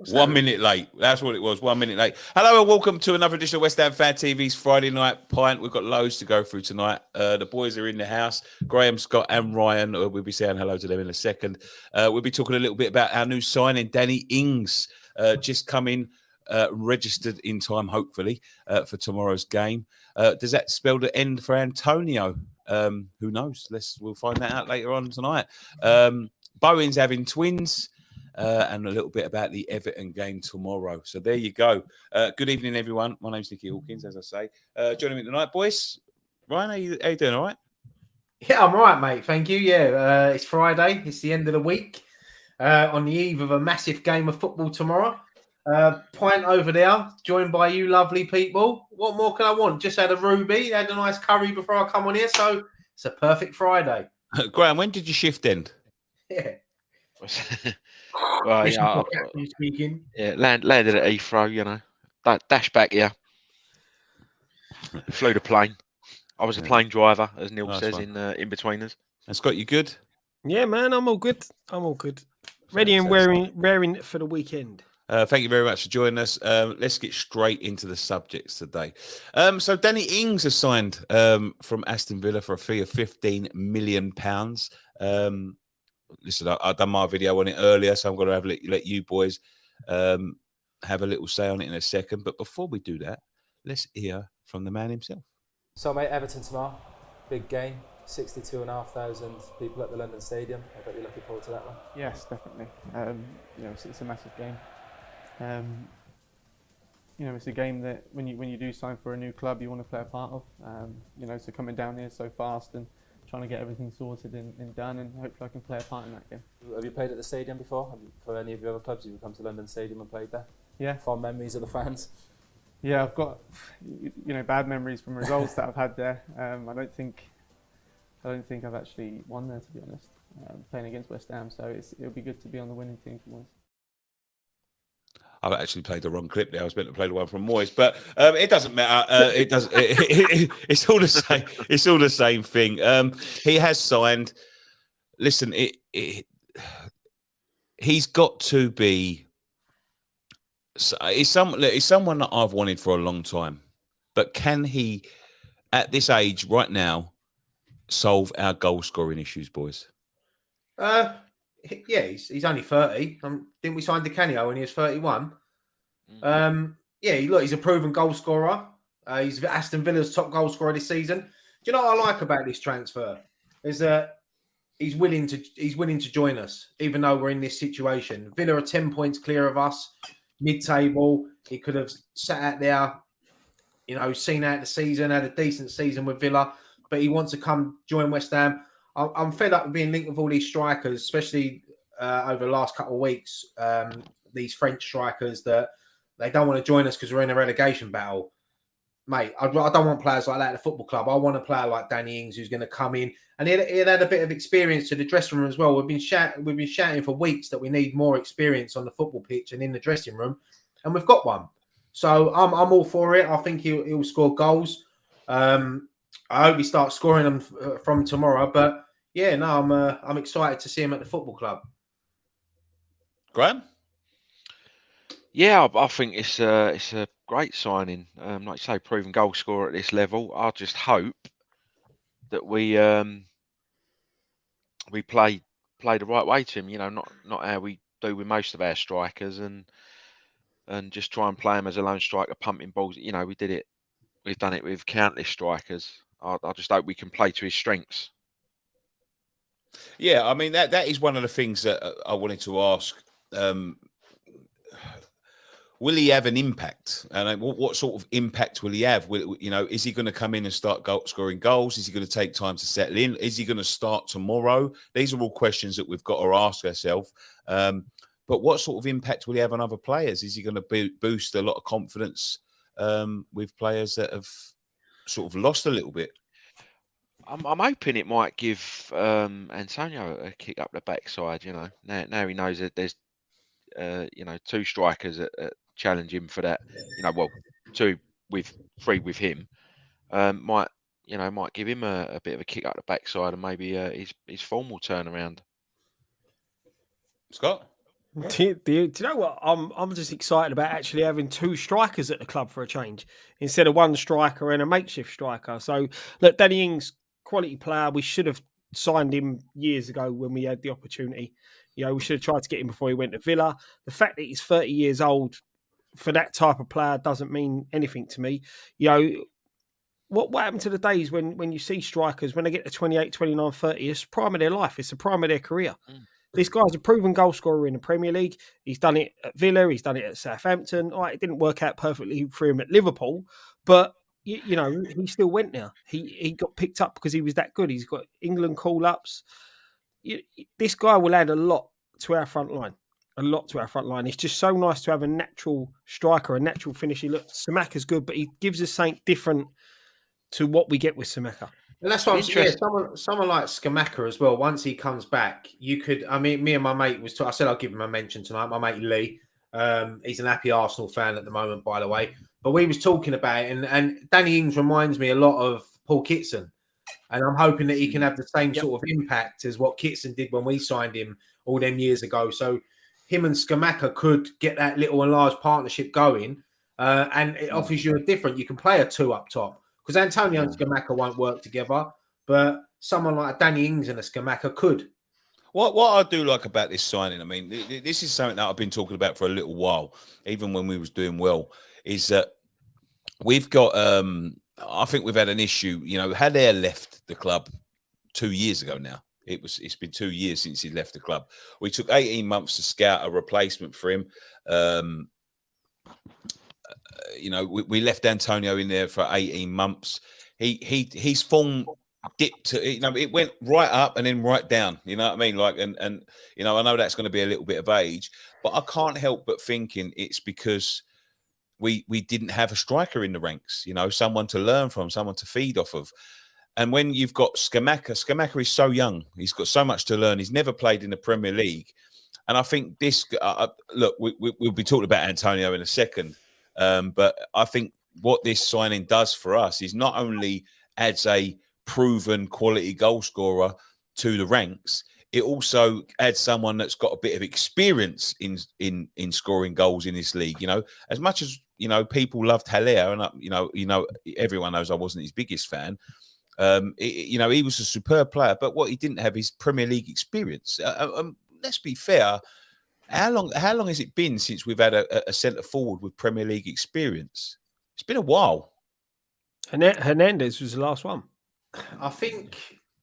What's 1 happening? minute late. That's what it was. 1 minute late. Hello and welcome to another edition of West Ham Fan TV's Friday Night Pint. We've got loads to go through tonight. The boys are in the house. Graham, Scott and Ryan. We'll be saying hello to them in a second. We'll be talking a little bit about our new signing, Danny Ings, just come in, registered in time, hopefully, for tomorrow's game. Does that spell the end for Antonio? Who knows? We'll find that out later on tonight. Bowen's having twins. And a little bit about the Everton game tomorrow. So there you go. Good evening, everyone. My name's Nicky Hawkins, as I say. Joining me tonight, boys. Ryan, how you doing? All right? Yeah, I'm all right, mate. Thank you. Yeah, it's Friday. It's the end of the week. On the eve of a massive game of football tomorrow. Pint over there, joined by you lovely people. What more can I want? Just had a Ruby, had a nice curry before I come on here. So it's a perfect Friday. Graham, when did your shift end? Yeah. Well, yeah, Speaking. yeah, landed at Heathrow, you know, dash back here, flew the plane. I was the plane driver, as Neil says, in between us. And Scott, you good? Yeah, man, I'm all good. Ready and raring for the weekend. Thank you very much for joining us. Let's get straight into the subjects today. So Danny Ings has signed from Aston Villa for a fee of £15 million. Listen, I've done my video on it earlier, so I'm going to let you boys have a little say on it in a second. But before we do that, let's hear from the man himself. So, mate, Everton tomorrow, big game, 62,500 people at the London Stadium. I bet you're looking forward to that one. Yes, definitely. It's a massive game. It's a game that when you do sign for a new club, you want to play a part of. So coming down here so fast and trying to get everything sorted and done, and hopefully I can play a part in that game. Have you played at the stadium before? For any of your other clubs, have you come to London Stadium and played there? Yeah. Fond memories of the fans? Yeah, I've got bad memories from results that I've had there. I don't think I've actually won there, to be honest. Playing against West Ham, so it'll be good to be on the winning team for once. I've actually played the wrong clip there. I was meant to play the one from Moyes, but it doesn't matter. It's all the same. It's all the same thing. He has signed. Listen, he's got to be. He's someone that I've wanted for a long time, but can he, at this age right now, solve our goal scoring issues, boys? Yeah, he's only 30. Didn't we sign Di Canio when he was 31? He's a proven goal scorer. He's Aston Villa's top goal scorer this season. Do you know what I like about this transfer? Is that he's willing to join us, even though we're in this situation. Villa are 10 points clear of us, mid-table. He could have sat out there, seen out the season, had a decent season with Villa, but he wants to come join West Ham. I'm fed up with being linked with all these strikers, especially over the last couple of weeks. These French strikers that they don't want to join us because we're in a relegation battle. Mate, I don't want players like that at the football club. I want a player like Danny Ings who's going to come in and he'll add a bit of experience to the dressing room as well. We've been shouting for weeks that we need more experience on the football pitch and in the dressing room, and we've got one. So I'm all for it. I think he'll score goals. I hope he starts scoring them from tomorrow. But yeah, no, I'm excited to see him at the football club. Graham? Yeah, I think it's a great signing. Like you say, proven goal scorer at this level. I just hope that we play the right way to him. Not how we do with most of our strikers, and just try and play him as a lone striker, pumping balls. We did it. We've done it with countless strikers. I just hope we can play to his strengths. Yeah, I mean that is one of the things that I wanted to ask. Will he have an impact? And what sort of impact will he have? Is he going to come in and start scoring goals? Is he going to take time to settle in? Is he going to start tomorrow? These are all questions that we've got to ask ourselves. But what sort of impact will he have on other players? Is he going to boost a lot of confidence with players that have sort of lost a little bit? I'm hoping it might give Antonio a kick up the backside. Now he knows that there's two strikers that challenge him for that. Three with him. Might give him a bit of a kick up the backside, and maybe his form will turn around. Scott? Do you know what? I'm just excited about actually having two strikers at the club for a change instead of one striker and a makeshift striker. So look, Danny Ings, quality player. We should have signed him years ago when we had the opportunity. You know, we should have tried to get him before he went to Villa. The fact that he's 30 years old for that type of player doesn't mean anything to me. You know, what happened to the days when you see strikers, when they get to 28, 29, 30, it's the prime of their life. It's the prime of their career. This guy's a proven goal scorer in the Premier League. He's done it at Villa. He's done it at Southampton. All right, it didn't work out perfectly for him at Liverpool, but you know he still went there. He got picked up because he was that good. He's got England call-ups. This guy will add a lot to our front line. A lot to our front line. It's just so nice to have a natural striker, a natural finisher. Look, Samaka's good, but he gives us something different to what we get with Samaka. And that's what I'm saying. Someone like Skamaka as well. Once he comes back, you could. I mean, me and my mate I said I'll give him a mention tonight. My mate Lee, he's an happy Arsenal fan at the moment, by the way. But we was talking about it, and Danny Ings reminds me a lot of Paul Kitson, and I'm hoping that he can have the same sort of impact as what Kitson did when we signed him all them years ago. So him and Skamaka could get that little and large partnership going, and it offers you a different. You can play a two up top. Because Antonio and Skamaka won't work together, but someone like Danny Ings and a Skamaka could. What I do like about this signing, I mean, this is something that I've been talking about for a little while, even when we was doing well, is that we've got, I think we've had an issue. You know, Haller left the club 2 years ago now. It's been 2 years since he left the club. We took 18 months to scout a replacement for him. You know, we left Antonio in there for 18 months. His form dipped. You know, it went right up and then right down. You know what I mean? Like, and you know, I know that's going to be a little bit of age, but I can't help but thinking it's because we didn't have a striker in the ranks. You know, someone to learn from, someone to feed off of. And when you've got Skamaka is so young. He's got so much to learn. He's never played in the Premier League. And I think this, look, we'll be talking about Antonio in a second. But I think what this signing does for us is not only adds a proven quality goal scorer to the ranks, it also adds someone that's got a bit of experience in scoring goals in this league. You know, as much as you know, people loved Haller, and you know, everyone knows I wasn't his biggest fan. You know, he was a superb player, but what he didn't have is Premier League experience. Let's be fair. How long has it been since we've had a centre forward with Premier League experience? It's been a while. Hernandez was the last one. I think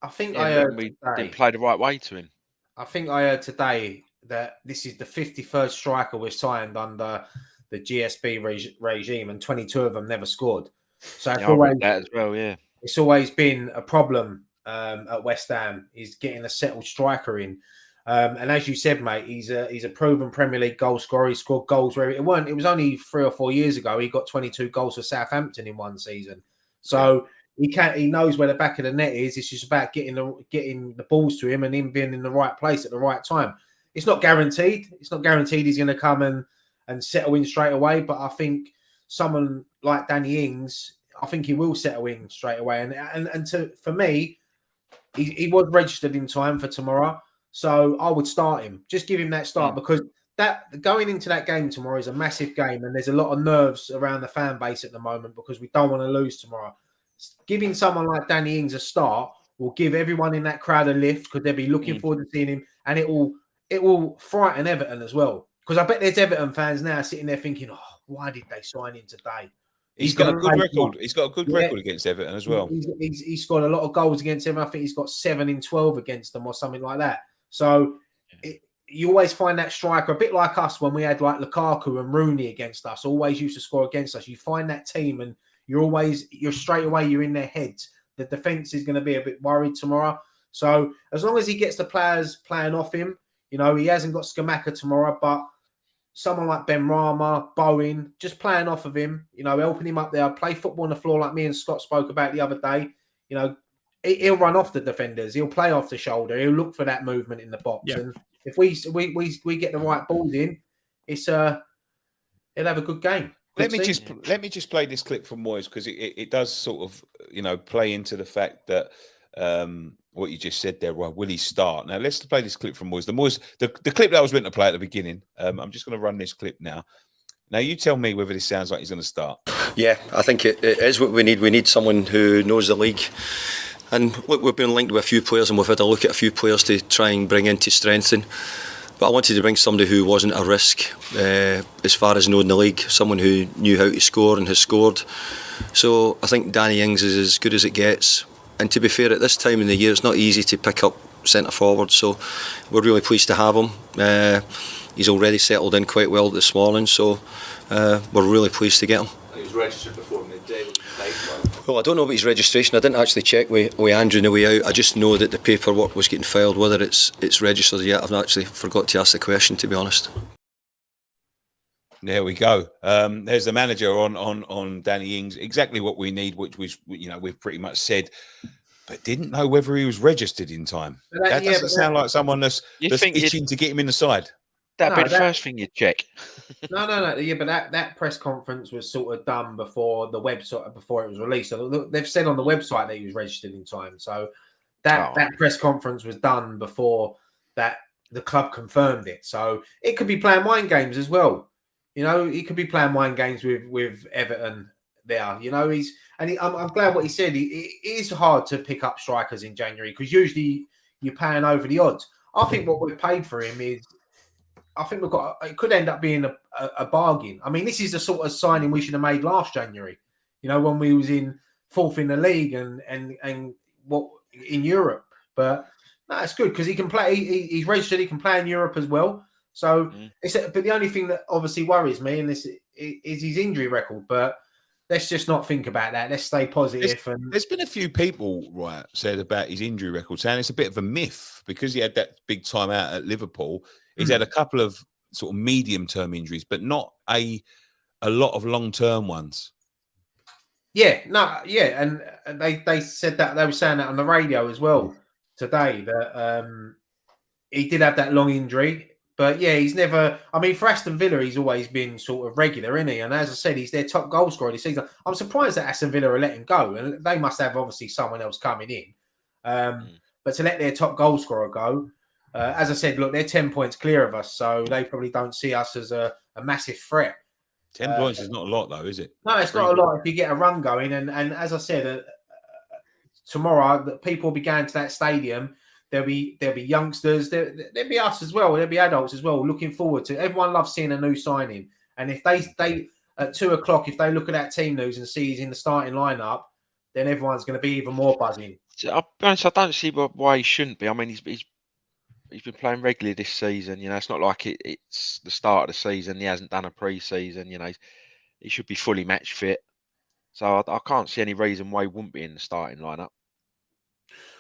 I heard we didn't play the right way to him. I think I heard today that this is the 51st striker we've signed under the GSB regime, and 22 of them never scored. So I read that as well. Yeah, it's always been a problem at West Ham is getting a settled striker in. And as you said, mate, he's a proven Premier League goal scorer. He scored goals where it was only 3 or 4 years ago. He got 22 goals for Southampton in one season. So he knows where the back of the net is. It's just about getting the balls to him and him being in the right place at the right time. It's not guaranteed. It's not guaranteed he's going to come and settle in straight away. But I think someone like Danny Ings, I think he will settle in straight away. For me, he was registered in time for tomorrow. So I would start him. Just give him that start because that going into that game tomorrow is a massive game, and there's a lot of nerves around the fan base at the moment because we don't want to lose tomorrow. Giving someone like Danny Ings a start will give everyone in that crowd a lift because they'll be looking forward to seeing him, and it will frighten Everton as well. Because I bet there's Everton fans now sitting there thinking, "Oh, why did they sign him today?" He's got a good record. He's got a good record against Everton as well. He's scored a lot of goals against Everton. I think he's got 7 in 12 against them or something like that. So you always find that striker, a bit like us when we had like Lukaku and Rooney against us, always used to score against us. You find that team and you're straight away, you're in their heads. The defense is going to be a bit worried tomorrow. So as long as he gets the players playing off him, you know, he hasn't got Skamaka tomorrow, but someone like Ben Rama, Bowen, just playing off of him, you know, helping him up there, play football on the floor like me and Scott spoke about the other day, you know, he'll run off the defenders. He'll play off the shoulder. He'll look for that movement in the box. Yeah. And if we get the right balls in, he'll have a good game. Let me just play this clip from Moyes because it does sort of, you know, play into the fact that what you just said there, right? Will he start? Now let's play this clip from Moyes. The clip that I was meant to play at the beginning. I'm just going to run this clip now. Now you tell me whether this sounds like he's going to start. Yeah, I think it is what we need. We need someone who knows the league. And look, we've been linked with a few players and we've had a look at a few players to try and bring in to strengthen. But I wanted to bring somebody who wasn't a risk as far as knowing the league, someone who knew how to score and has scored. So I think Danny Ings is as good as it gets. And to be fair, at this time in the year, it's not easy to pick up centre forward. So we're really pleased to have him. He's already settled in quite well this morning, so we're really pleased to get him. He was registered before midday. Well, I don't know about his registration. I didn't actually check with Andrew on the way out. I just know that the paperwork was getting filed. Whether it's registered yet, I've not actually forgot to ask the question, to be honest. There we go. There's the manager on Danny Ings. Exactly what we need, which was, we've pretty much said, but didn't know whether he was registered in time. That doesn't sound like someone that's itching to get him in the side. That'd be the first thing you'd check. No. Yeah, but that press conference was sort of done before the website, before it was released. So they've said on the website that he was registered in time. So that press conference was done before that the club confirmed it. So it could be playing mind games as well. He could be playing mind games with Everton there. I'm glad what he said. It is hard to pick up strikers in January because usually you're paying over the odds. I think what we've paid for him is. I think it could end up being a bargain. I mean, this is the sort of signing we should have made last January, when we was in fourth in the league and what in Europe. But no, it's good because he can play. He's registered. He can play in Europe as well. So but the only thing that obviously worries me in this is his injury record. But let's just not think about that. Let's stay positive. There's been a few people, right, said about his injury record, saying it's a bit of a myth because he had that big time out at Liverpool. He's had a couple of sort of medium-term injuries, but not a lot of long-term ones. And they said that they were saying that on the radio as well today that he did have that long injury, but he's never. I mean, for Aston Villa, he's always been sort of regular, isn't he? And as I said, he's their top goal scorer this season. I'm surprised that Aston Villa are letting go, and they must have obviously someone else coming in. But to let their top goal scorer go. As I said, look, they're 10 points clear of us, so they probably don't see us as a massive threat. 10 points is not a lot, though, is it? No, it's not a lot if you get a run going. And as I said, tomorrow, people will be going to that stadium. There'll be youngsters. There'll be us as well. There'll be adults as well. Looking forward to. Everyone loves seeing a new signing. And if they at 2:00, if they look at that team news and see he's in the starting lineup, then everyone's going to be even more buzzing. I'll be honest, I don't see why he shouldn't be. I mean, he's been playing regularly this season. It's not like it's the start of the season. He hasn't done a pre-season. He should be fully match fit. So I can't see any reason why he wouldn't be in the starting lineup.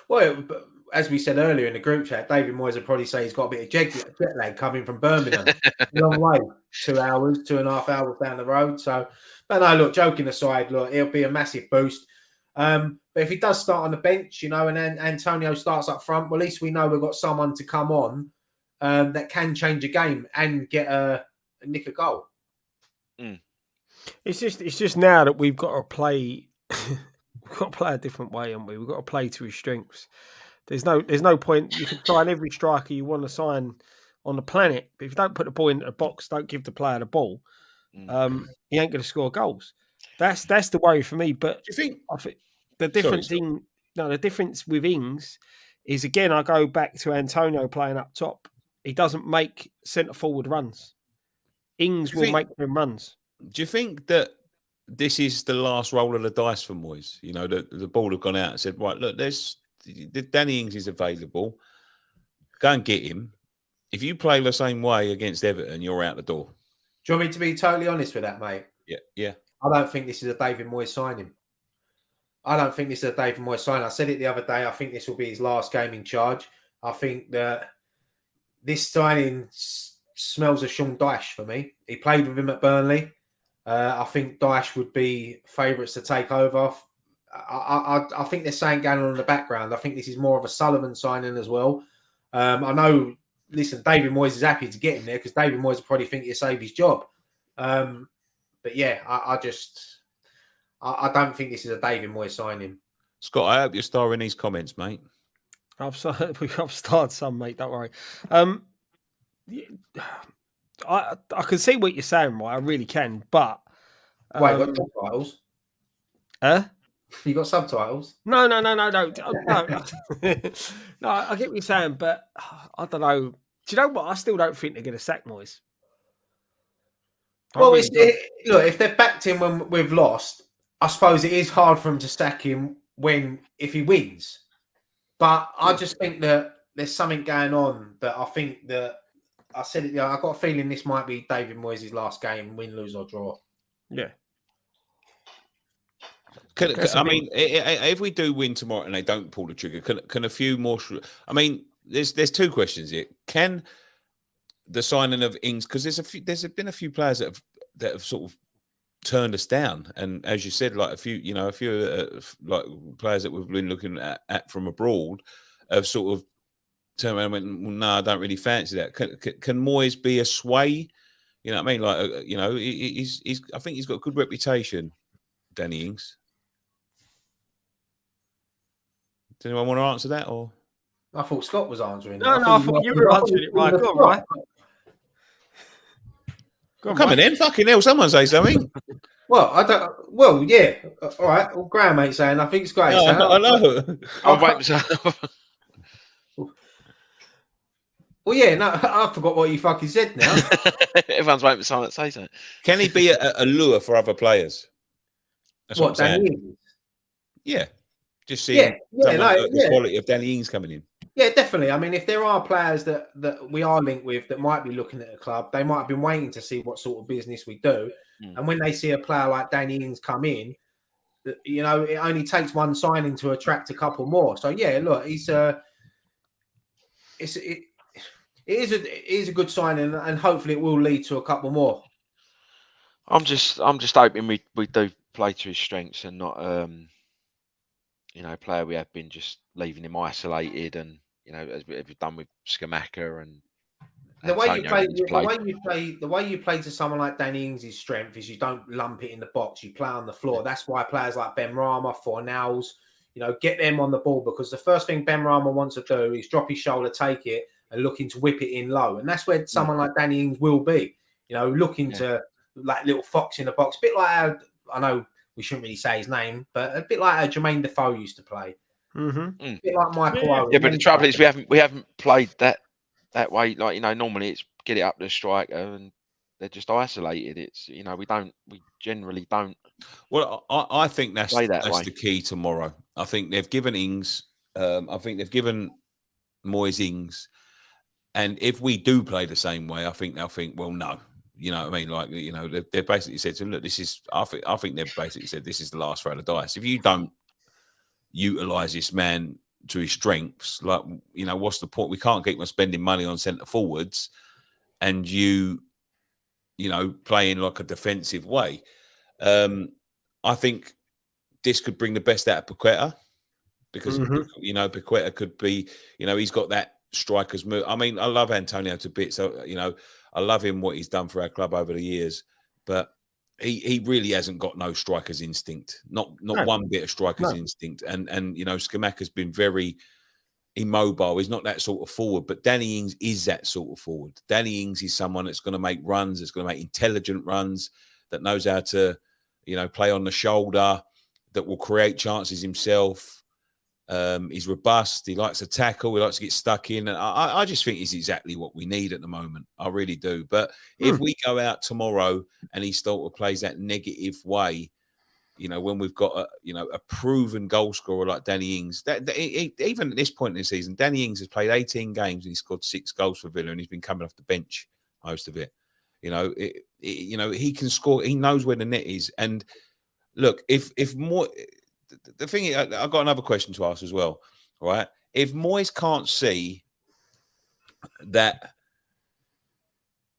Well, as we said earlier in the group chat, David Moyes would probably say he's got a bit of jet lag coming from Birmingham. Long way, 2 hours, 2.5 hours down the road. So, but no, look, joking aside, look, it'll be a massive boost. But if he does start on the bench, and then Antonio starts up front, well, at least we know we've got someone to come on that can change a game and get nick a goal. It's just now that we've got to play. We've got to play a different way, haven't we? We've got to play to his strengths. There's no point. You can sign every striker you want to sign on the planet, but if you don't put the ball into the box, don't give the player the ball, he ain't going to score goals. That's the worry for me. But do you think? I think the difference with Ings is, again, I go back to Antonio playing up top. He doesn't make centre forward runs. Ings will make them runs. Do you think that this is the last roll of the dice for Moyes? The ball have gone out and said, right, look, Danny Ings is available. Go and get him. If you play the same way against Everton, you're out the door. Do you want me to be totally honest with that, mate? Yeah. I don't think this is a David Moyes signing. I said it the other day. I think this will be his last game in charge. I think that this signing smells of Sean Dyche for me. He played with him at Burnley. I think Dyche would be favourites to take over. I think there's something going on in the background. I think this is more of a Sullivan signing as well. I know, listen, David Moyes is happy to get him there because David Moyes will probably think he'll save his job. But yeah, I don't think this is a David Moyes signing. Scott, I hope you're starring these comments, mate. I've started some, mate. Don't worry. I can see what you're saying, right? I really can, but Wait, you got subtitles? You got subtitles? No. No, I get what you're saying, but I don't know. Do you know what? I still don't think they're going to sack Moyes. Well, look, if they've backed him when we've lost, I suppose it is hard for him to sack him if he wins. But I just think that there's something going on that I think that I said it. I've got a feeling this might be David Moyes' last game, win, lose or draw. Yeah. If we do win tomorrow and they don't pull the trigger, can a few more? I mean, there's two questions here. Can the signing of Ings, because there's been a few players that have sort of turned us down, and as you said, like a few like players that we've been looking at from abroad have sort of turned around and went, well, no, I don't really fancy that. Can Moyes be a sway? You know what I mean? Like he's I think he's got a good reputation, Danny Ings. Does anyone want to answer that? Or I thought Scott was answering. No, I thought you were answering it right. Go on, right? Come on, then, fucking hell! Someone say something. Well, I don't. Well, yeah. All right. Well, Graham ain't saying. I think it's great. No, I know. I'll wait myself. Well, yeah. No, I forgot what you fucking said now. Everyone's waiting for someone to say something. Can he be a lure for other players? That's what I'm saying. Danny Ings? Yeah. Just seeing the quality of Danny Ings coming in. Yeah, definitely. I mean, if there are players that we are linked with that might be looking at a club, they might have been waiting to see what sort of business we do. And when they see a player like Danny Ings come in, you know, it only takes one signing to attract a couple more. So yeah, look, it is a good signing, and hopefully it will lead to a couple more. I'm just hoping we do play to his strengths and not player we have been just leaving him isolated, and as we've done with Skamaka and the way you play to someone like Danny Ings' strength is you don't lump it in the box, you play on the floor. That's why players like Ben Rama, Fornals, get them on the ball, because the first thing Ben Rama wants to do is drop his shoulder, take it, and looking to whip it in low. And that's where someone like Danny Ings will be, looking to like little fox in the box, a bit like I know we shouldn't really say his name, but a bit like how Jermaine Defoe used to play. A bit like Michael Owen. Yeah, but the trouble is we haven't played that way. Like, normally it's get it up to the striker and they're just isolated. It's, we generally don't. Well, I think that's the key tomorrow. I think they've given Ings, I think they've given Moyes Ings. And if we do play the same way, I think they'll think, well, no. You know what I mean? Like, they've basically said to him, look, this is, I think they've basically said this is the last round of dice. If you don't utilise this man to his strengths, like, what's the point? We can't keep on spending money on centre forwards and playing like a defensive way. I think this could bring the best out of Paqueta, because, Paqueta could be, he's got that striker's move. I mean, I love Antonio to bits. So, I love him, what he's done for our club over the years, but he really hasn't got no striker's instinct, not one bit of striker's instinct. And Skamaka's been very immobile. He's not that sort of forward, but Danny Ings is that sort of forward. Danny Ings is someone that's going to make runs, that's going to make intelligent runs, that knows how to, play on the shoulder, that will create chances himself. He's robust. He likes to tackle. He likes to get stuck in. And I just think he's exactly what we need at the moment. I really do. But if we go out tomorrow and he sort of plays that negative way, when we've got a proven goal scorer like Danny Ings, even at this point in the season, Danny Ings has played 18 games and he scored 6 goals for Villa, and he's been coming off the bench most of it. He can score. He knows where the net is. And look, if more. The thing is, I've got another question to ask as well, right? If Moyes can't see that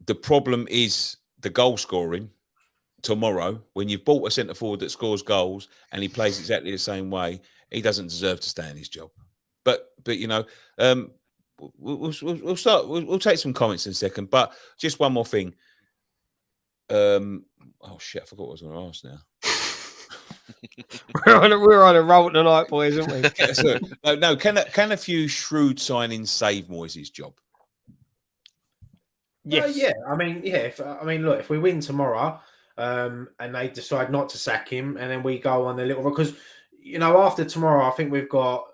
the problem is the goal scoring tomorrow, when you've bought a centre forward that scores goals and he plays exactly the same way, he doesn't deserve to stay in his job. But we'll start. We'll take some comments in a second. But just one more thing. Oh shit! I forgot what I was going to ask now. We're on a roll tonight, boys, aren't we? No. Can a few shrewd signings save Moyes' job? Yes. Yeah. I mean, look, if we win tomorrow, and they decide not to sack him, and then we go on a little, because after tomorrow, I think we've got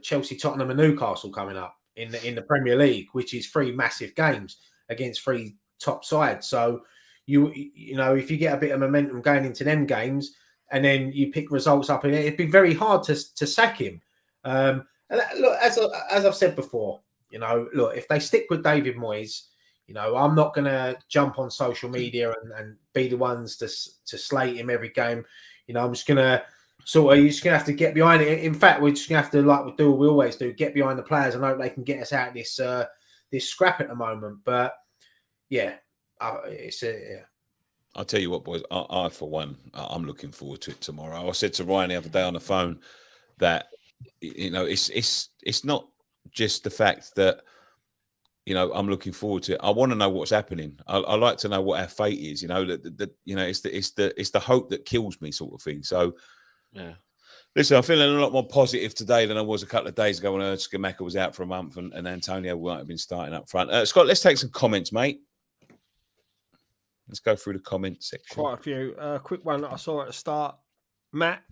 Chelsea, Tottenham, and Newcastle coming up in the Premier League, which is 3 massive games against 3 top sides. So if you get a bit of momentum going into them games, and then you pick results up in it, it'd be very hard to sack him. And look, as I've said before, look, if they stick with David Moyes, I'm not going to jump on social media and be the ones to slate him every game. I'm just going to you're just going to have to get behind it. In fact, we're just going to have to, like we do, we always do, get behind the players and hope they can get us out of this scrap at the moment. But yeah, I'll tell you what, boys. I for one, I'm looking forward to it tomorrow. I said to Ryan the other day on the phone that it's not just the fact that I'm looking forward to it. I want to know what's happening. I like to know what our fate is. It's the hope that kills me, sort of thing. So, yeah. Listen, I'm feeling a lot more positive today than I was a couple of days ago when I heard Skamaka was out for a month and Antonio might have been starting up front. Scott, let's take some comments, mate. Let's go through the comment section. Quite a few. Quick one that I saw at the start. Matt,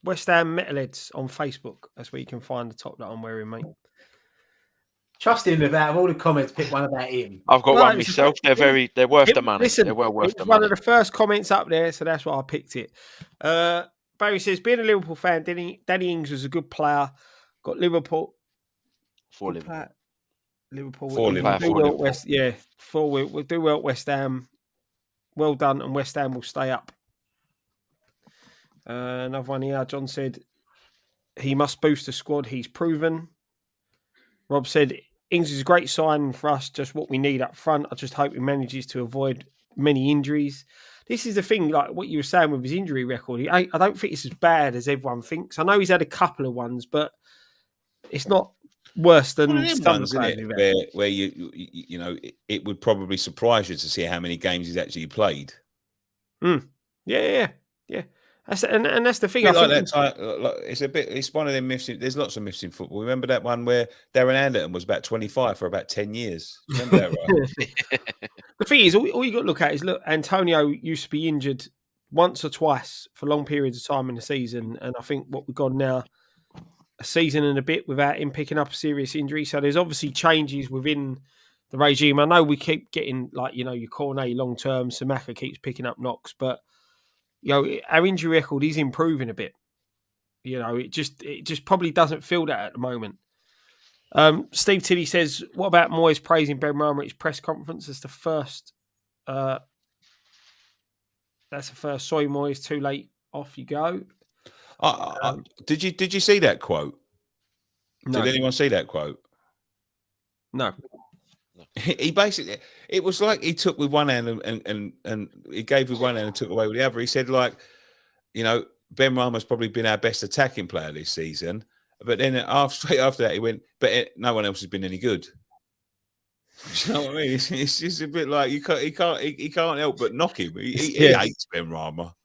West Ham Metalheads on Facebook. That's where you can find the top that I'm wearing, mate. Trust him about all the comments. Pick one about him. I've got one myself. They're worth the money. Listen, they're well worth the one money. of the first comments up there, so that's why I picked it. Barry says, being a Liverpool fan, Danny Ings was a good player. Got Liverpool. For Liverpool. Liverpool. For Liverpool. We'll do well at West Ham. Well done, and West Ham will stay up. Another one here. John said, he must boost the squad. He's proven. Rob said, Ings is a great sign for us, just what we need up front. I just hope he manages to avoid many injuries. This is the thing, like what you were saying with his injury record. I don't think it's as bad as everyone thinks. I know he's had a couple of ones, but it's not worse than some ones, isn't it? Where it would probably surprise you to see how many games he's actually played. Yeah. That's the thing. It's one of them myths. There's lots of myths in football. Remember that one where Darren Anderton was about 25 for about 10 years? Remember that, right? The thing is, all you got to look at is, Antonio used to be injured once or twice for long periods of time in the season. And I think what we've got now, a season and a bit without him picking up a serious injury. So there's obviously changes within the regime. I know we keep getting, your Cornet long-term, Samaka keeps picking up knocks, but our injury record is improving a bit. It just probably doesn't feel that at the moment. Steve Tilley says, what about Moyes praising Ben Rama at his press conference? That's the first. Sorry, Moyes, too late. Off you go. Did you see that quote? No. Did anyone see that quote? No. He basically, it was like he took with one hand and he gave with one hand and took away with the other. He said, Ben Rama's probably been our best attacking player this season, but then straight after that he went, but no one else has been any good. Do you know what I mean? It's just a bit like he can't help but knock him. He hates Ben Rama.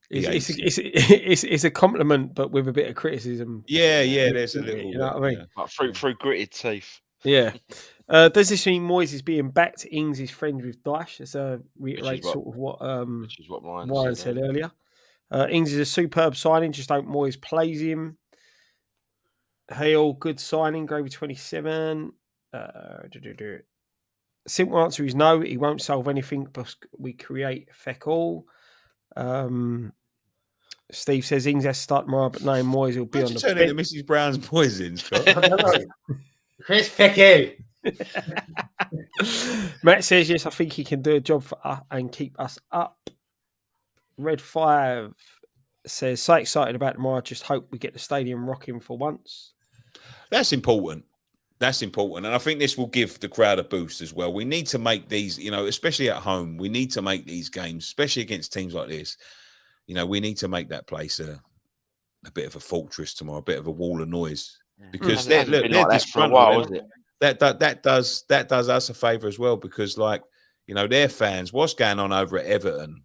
It's a compliment, but with a bit of criticism. Yeah. There's a little. You know what I mean? Like through gritted teeth. Yeah. Does this mean Moyes is being backed? Ings is friends with Dyche. That's reiterate sort of what which is what Ryan said earlier. Ings is a superb signing. Just hope Moyes plays him. Hale, good signing. Gravy 27. Simple answer is no. He won't solve anything, but we create feck all. Steve says Ings has to start tomorrow, but knowing Moyes will be on the bench. Turn into Mrs. Brown's poison, Scott. Chris Fecky. Matt says yes, I think he can do a job for us and keep us up. Red 5 says so excited about tomorrow. Just hope we get the stadium rocking for once. That's important. And I think this will give the crowd a boost as well. We need to make these, especially at home, we need to make these games, especially against teams like this. We need to make that place a bit of a fortress tomorrow, a bit of a wall of noise. Because they're for a while, is it? That does us a favour as well, because their fans, what's going on over at Everton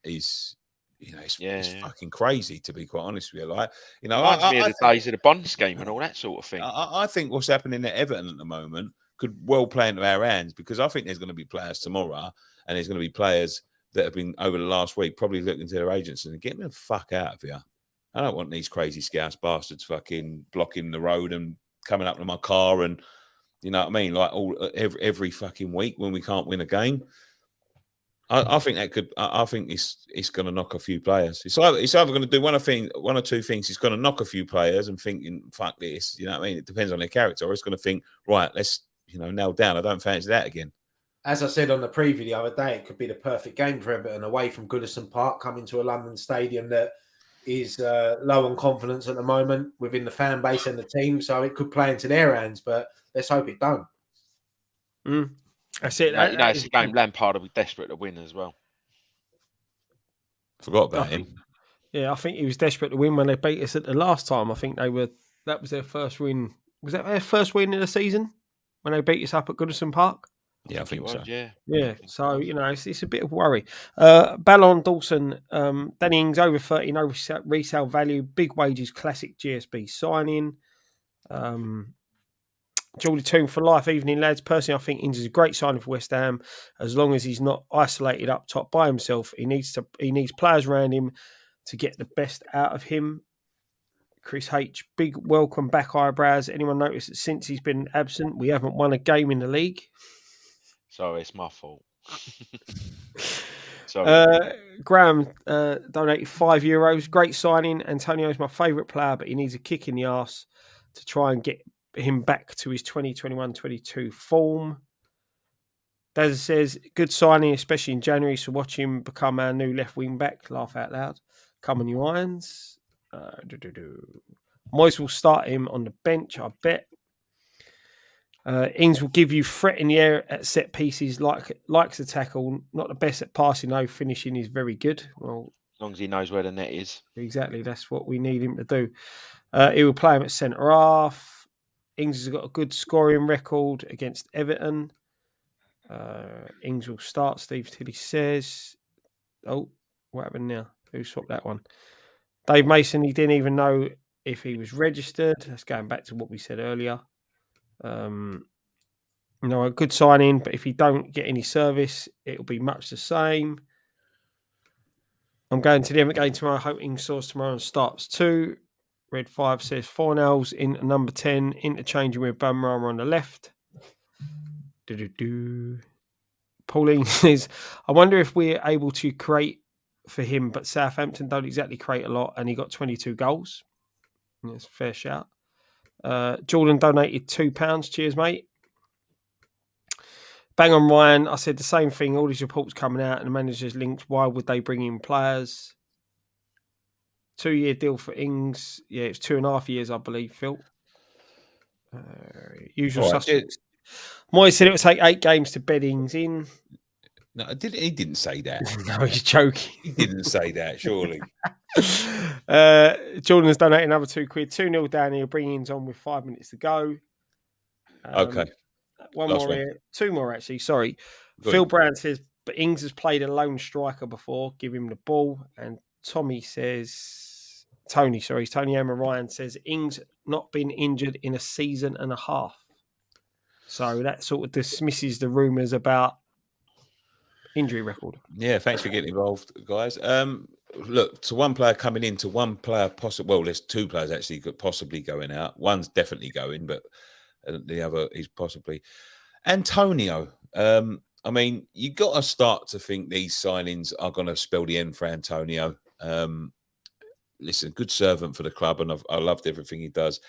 is, it's Yeah. fucking crazy, to be quite honest with you. Like, Reminds me of the days of the Bond scheme and all that sort of thing. I think what's happening at Everton at the moment could well play into our hands, because I think there's going to be players tomorrow, and there's going to be players that have been over the last week probably looking to their agents and get me the fuck out of here. I don't want these crazy scouse bastards fucking blocking the road and coming up to my car, and you know what I mean, like every fucking week when we can't win a game. I think that could. I think it's going to knock a few players. It's either going to do one or two things. It's going to knock a few players and thinking, "Fuck this," you know what I mean. It depends on their character. Or it's going to think, "Right, let's nail down. I don't fancy that again." As I said on the preview the other day, it could be the perfect game for Everton away from Goodison Park, coming to a London stadium that is low on confidence at the moment within the fan base and the team. So it could play into their hands, but let's hope it don't. That's it. It's a game Lampard will be desperate to win as well. Forgot about him. Yeah, I think he was desperate to win when they beat us at the last time. I think that was their first win. Was that their first win in the season when they beat us up at Goodison Park? Yeah, I think so. Yeah. So it's a bit of worry. Ballon Dawson, Danny Ings over 30, no resale value, big wages, classic GSB signing. Geordie Toon for life, evening lads. Personally, I think Ings is a great signing for West Ham. As long as he's not isolated up top by himself, he needs players around him to get the best out of him. Chris H, big welcome back eyebrows. Anyone notice that since he's been absent, we haven't won a game in the league? Sorry, it's my fault. Sorry. Graham donated €5. Great signing. Antonio's my favourite player, but he needs a kick in the arse to try and get him back to his 2021-22 form. Daz says, good signing, especially in January, so watch him become our new left wing back. Laugh out loud. Come on, you irons. Moyes will start him on the bench, I bet. Ings will give you threat in the air at set pieces, likes to tackle. Not the best at passing, though. Finishing is very good. Well, as long as he knows where the net is. Exactly, that's what we need him to do. He will play him at centre half. Ings has got a good scoring record against Everton. Ings will start, Steve Tilly says. Oh, what happened now? Who swapped that one? Dave Mason, he didn't even know if he was registered. That's going back to what we said earlier. A good sign-in, but if he don't get any service, it'll be much the same. I'm going to the Everton game tomorrow. Hoping Source tomorrow and starts 2. Red 5 says Fornells in number 10, interchanging with Bumrama on the left. Pauline says, I wonder if we're able to create for him, but Southampton don't exactly create a lot, and he got 22 goals. That's a fair shout. Jordan donated £2. Cheers, mate. Bang on Ryan. I said the same thing. All these reports coming out and the manager's linked. Why would they bring in players? 2-year deal for Ings. Yeah, it's 2.5 years, I believe, Phil. Usual suspects. Moyes said it would take 8 games to bed Ings in. No, he didn't say that. No, he's joking. He didn't say that, surely. Jordan's donated another £2. 2-0 down here. Bring Ings on with 5 minutes to go. Okay. One Last more one. here. 2 more, actually. Sorry. Good. Phil Brown says, but Ings has played a lone striker before. Give him the ball. And Tony Emma Ryan says, Ings not been injured in a season and a half. So that sort of dismisses the rumours about injury record. Yeah, thanks for getting involved, guys. Look, to one player coming in, to one player possible. Well, there's 2 players actually could possibly going out. One's definitely going, but the other is possibly. Antonio. I mean, you got to start to think these signings are going to spell the end for Antonio. Listen, good servant for the club, and I loved everything he does.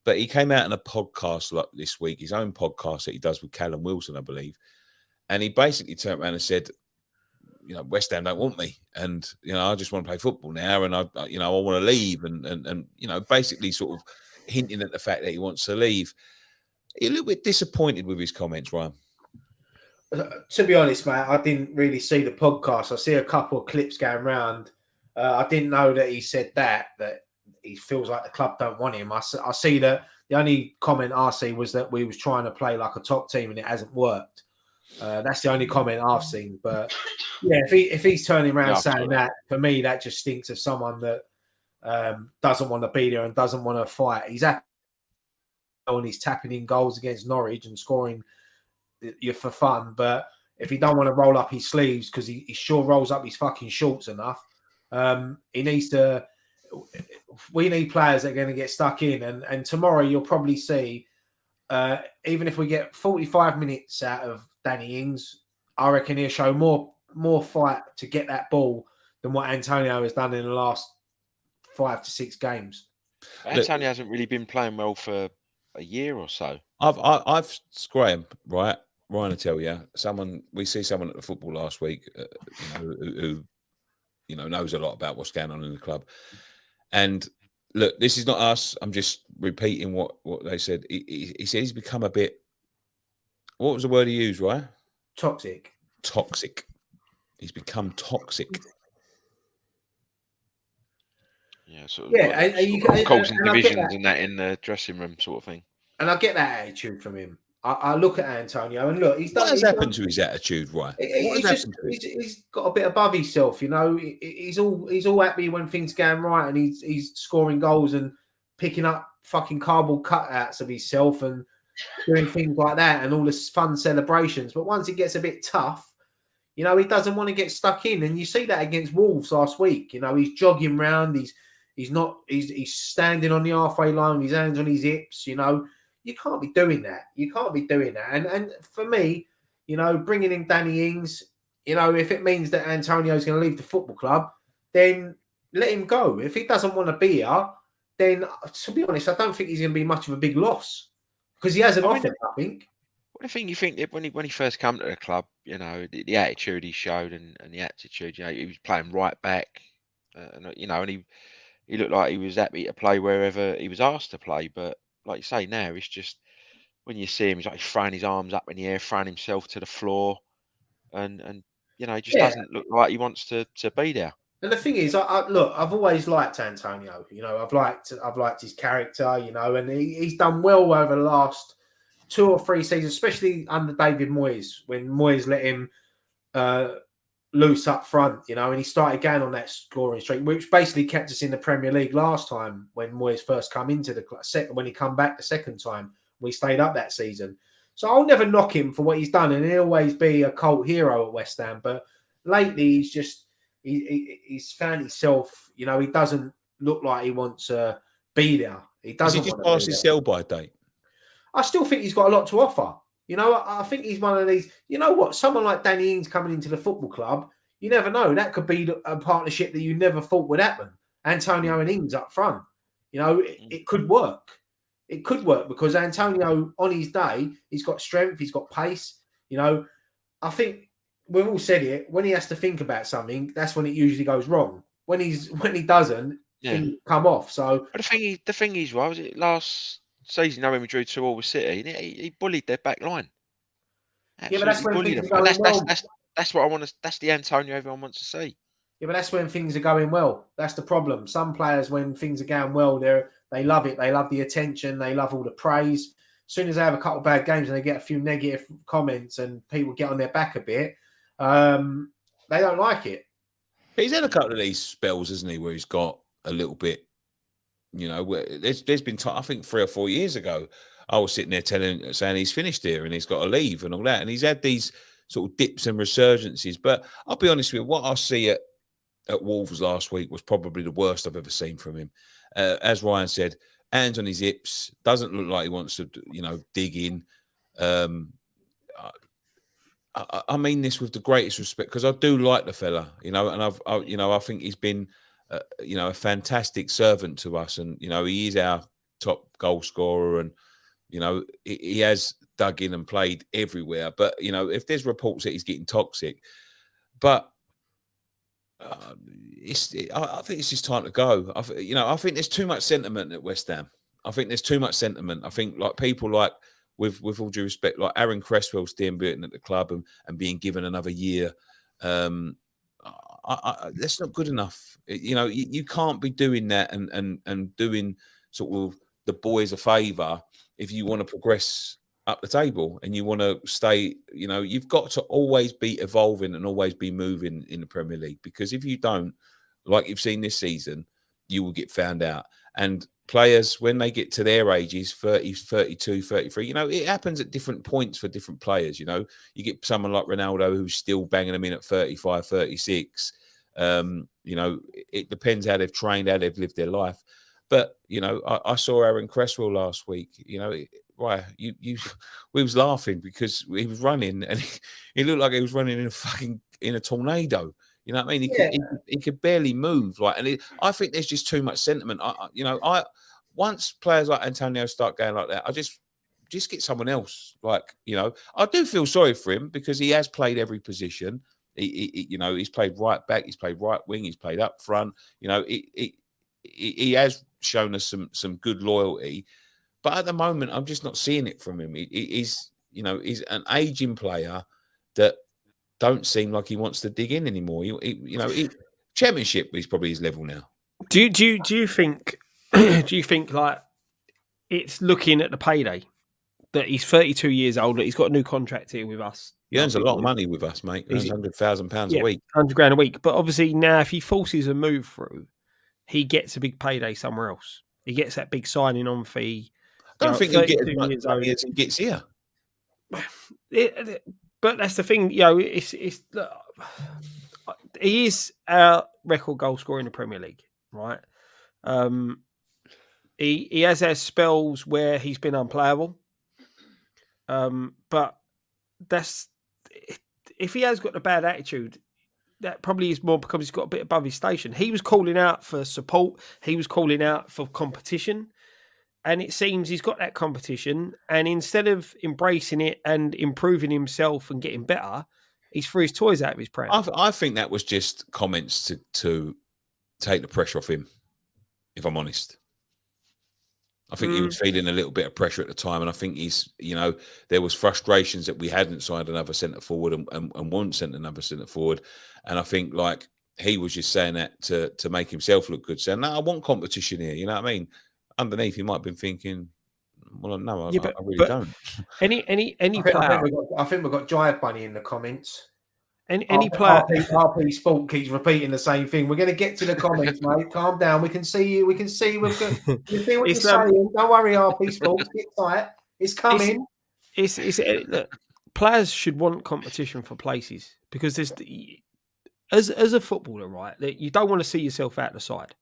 But he came out in a podcast like this week, his own podcast that he does with Callum Wilson, I believe. And he basically turned around and said, West Ham don't want me. And, I just want to play football now. And, I want to leave. And basically sort of hinting at the fact that he wants to leave. You're a little bit disappointed with his comments, Ryan. To be honest, mate, I didn't really see the podcast. I see a couple of clips going around. I didn't know that he said that he feels like the club don't want him. I see that the only comment I see was that we was trying to play like a top team and it hasn't worked. That's the only comment I've seen. But Yeah, if he's turning around Yeah, saying absolutely. that, for me, that just stinks of someone that doesn't want to be there and doesn't want to fight. He's happy and he's tapping in goals against Norwich and scoring you for fun. But if he don't want to roll up his sleeves because he sure rolls up his fucking shorts enough, he needs to. We need players that are going to get stuck in, and tomorrow you'll probably see. Even if we get 45 minutes out of Danny Ings, I reckon he'll show more fight to get that ball than what Antonio has done in the last 5 to 6 games. Antonio hasn't really been playing well for a year or so. I've Graham, right? Ryan will tell you. We see someone at the football last week, who knows a lot about what's going on in the club. And look, this is not us. I'm just repeating what they said. He said he's become a bit. What was the word he used, right? Toxic. Toxic. He's become toxic. Yeah, sort of causing divisions and that in the dressing room, sort of thing. And I get that attitude from him. I look at Antonio and look, What has happened to his attitude, right? He's got a bit above himself, He's all happy when things going right, and he's scoring goals and picking up fucking cardboard cutouts of himself and doing things like that and all this fun celebrations. But once it gets a bit tough, he doesn't want to get stuck in. And you see that against Wolves last week. He's jogging round. He's standing on the halfway line with his hands on his hips. You can't be doing that. And for me, bringing in Danny Ings, if it means that Antonio's going to leave the football club, then let him go. If he doesn't want to be here, then to be honest, I don't think he's going to be much of a big loss because he hasn't offered, I think. What do you think that when he first came to the club, the attitude he showed and the attitude, he was playing right back, and he looked like he was happy to play wherever he was asked to play. But like you say, now it's just when you see him, he's like throwing his arms up in the air, throwing himself to the floor, and he just doesn't look like he wants to be there. And the thing is, I've always liked Antonio. I've liked his character. And he's done well over the last 2 or 3 seasons, especially under David Moyes, when Moyes let him loose up front, and he started going on that scoring streak, which basically kept us in the Premier League last time when Moyes first come into the club. When he come back the second time, we stayed up that season. So I'll never knock him for what he's done, and he'll always be a cult hero at West Ham. But lately, he's found himself. He doesn't look like he wants to be there. He doesn't. Has he just passed his sell-by date? I still think he's got a lot to offer. I think he's one of these. You know what? Someone like Danny Ings coming into the football club, you never know. That could be a partnership that you never thought would happen. Antonio and Ings up front. It could work. It could work because Antonio, on his day, he's got strength, he's got pace. I think we've all said it. When he has to think about something, that's when it usually goes wrong. When he doesn't, things come off. So, but the thing is, right? Was it last season? When we drew 2-2 with City, he bullied their back line. Absolutely, but that's when things are going well. That's what I want to. That's the Antonio everyone wants to see. Yeah, but that's when things are going well. That's the problem. Some players, when things are going well, they love it. They love the attention. They love all the praise. As soon as they have a couple of bad games and they get a few negative comments and people get on their back a bit, they don't like it. But he's had a couple of these spells, hasn't he, where he's got a little bit, where there's been I think 3 or 4 years ago, I was sitting there saying he's finished here and he's got to leave and all that. And he's had these sort of dips and resurgences. But I'll be honest with you, what I see at Wolves last week was probably the worst I've ever seen from him. As Ryan said, hands on his hips, doesn't look like he wants to, dig in. I mean this with the greatest respect because I do like the fella, and I think he's been, a fantastic servant to us, and he is our top goal scorer, and he has dug in and played everywhere. But if there's reports that he's getting toxic, but I think it's just time to go. I think there's too much sentiment at West Ham. I think there's too much sentiment. I think people like, with all due respect, like Aaron Cresswell still being at the club and being given another year. That's not good enough. You can't be doing that and doing sort of the boys a favour if you want to progress up the table and you want to stay, you've got to always be evolving and always be moving in the Premier League, because if you don't, like you've seen this season, you will get found out. And players, when they get to their ages, 30, 32, 33, it happens at different points for different players. You get someone like Ronaldo who's still banging them in at 35, 36. It depends how they've trained, how they've lived their life. But, I saw Aaron Cresswell last week, we was laughing because he was running and he looked like he was running in a tornado. You know what I mean? He could barely move. I think there's just too much sentiment. Once players like Antonio start going like that, I just get someone else. I do feel sorry for him because he has played every position. He's played right back, he's played right wing, he's played up front. He has shown us some good loyalty. But at the moment, I'm just not seeing it from him. He's an aging player that don't seem like he wants to dig in anymore. Championship is probably his level now. Do you think? Do you think like it's looking at the payday that he's 32 years old, that he's got a new contract here with us? He earns a lot of money with us, mate. He earns £100,000 a week, £100,000 a week. But obviously now, if he forces a move through, he gets a big payday somewhere else. He gets that big signing on fee. I don't think he'll get as much money as he gets here. But that's the thing, he is our record goal scorer in the Premier League, right? He has had spells where he's been unplayable, but that's if he has got a bad attitude, that probably is more because he's got a bit above his station. He was calling out for support, he was calling out for competition. And it seems he's got that competition, and instead of embracing it and improving himself and getting better, he's threw his toys out of his pram. I think that was just comments to take the pressure off him, if I'm honest. I think he was feeling a little bit of pressure at the time, and I think there was frustrations that we hadn't signed another centre forward and wasn't sent another centre forward. And I think he was just saying that to make himself look good, saying, no, I want competition here, you know what I mean? Underneath, he might have been thinking, "Well, no, I really don't." Any player? I think we've got Jive Bunny in the comments. Any player? RP Sport keeps repeating the same thing. We're going to get to the comments, mate. Calm down. We can see you. We can see you. You see what you're saying? Don't worry, RP Sport. Get tight. It's coming. Look, players should want competition for places, because there's as a footballer, right? That you don't want to see yourself out the side.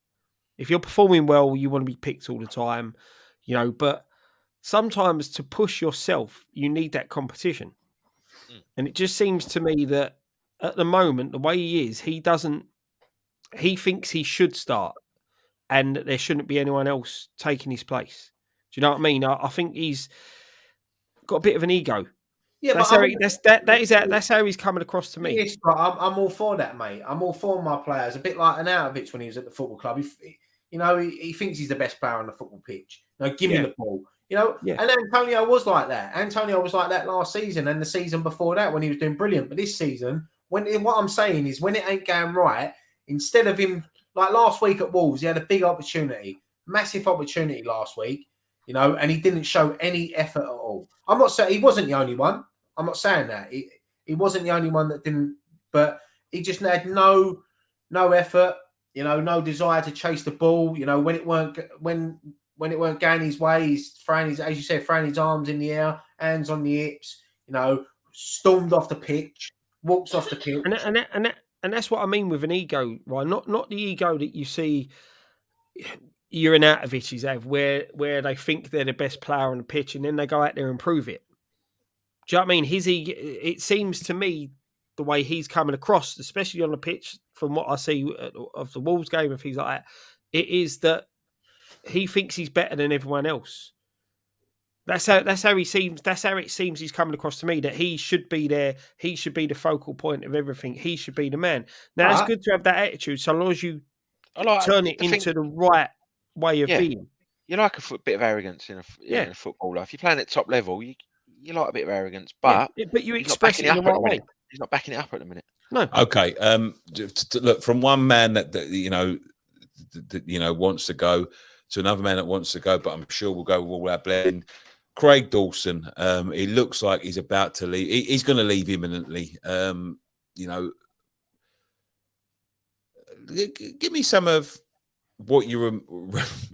If you're performing well, you want to be picked all the time, but sometimes to push yourself, you need that competition. And it just seems to me that at the moment, the way he is, he thinks he should start and there shouldn't be anyone else taking his place. Do you know what I mean? I think he's got a bit of an ego. Yeah, that's how he's coming across to me. Yes, but I'm all for that, mate. I'm all for my players. A bit like Arnautovic when he was at the football club. He thinks he's the best player on the football pitch. Give me the ball. And Antonio was like that. Antonio was like that last season and the season before that when he was doing brilliant. But this season, what I'm saying is when it ain't going right, instead of him, like last week at Wolves, he had a big opportunity, massive opportunity last week, and he didn't show any effort at all. I'm not saying he wasn't the only one. I'm not saying that. He wasn't the only one that didn't, but he just had no effort. No desire to chase the ball. When it weren't going his way, he's throwing his arms in the air, hands on the hips. Stormed off the pitch, walks off the pitch, and that's what I mean with an ego, right? Not the ego that you see Arnautovic's have, where they think they're the best player on the pitch, and then they go out there and prove it. Do you know what I mean? His ego. It seems to me, the way he's coming across, especially on the pitch, from what I see of the Wolves game and things like that, it is that he thinks he's better than everyone else. That's how he seems. That's how it seems he's coming across to me, that he should be there. He should be the focal point of everything. He should be the man. Now, it's good to have that attitude, so long as you turn it into the right way of being. You like a bit of arrogance in a footballer. If you're playing at top level, you like a bit of arrogance, but you express it in the right way. He's not backing it up at the minute. No. Okay. Look, from one man that wants to go to another man that wants to go, but I'm sure we'll go with all our blend. Craig Dawson. He looks like he's about to leave. He's going to leave imminently. You know, give me some of what you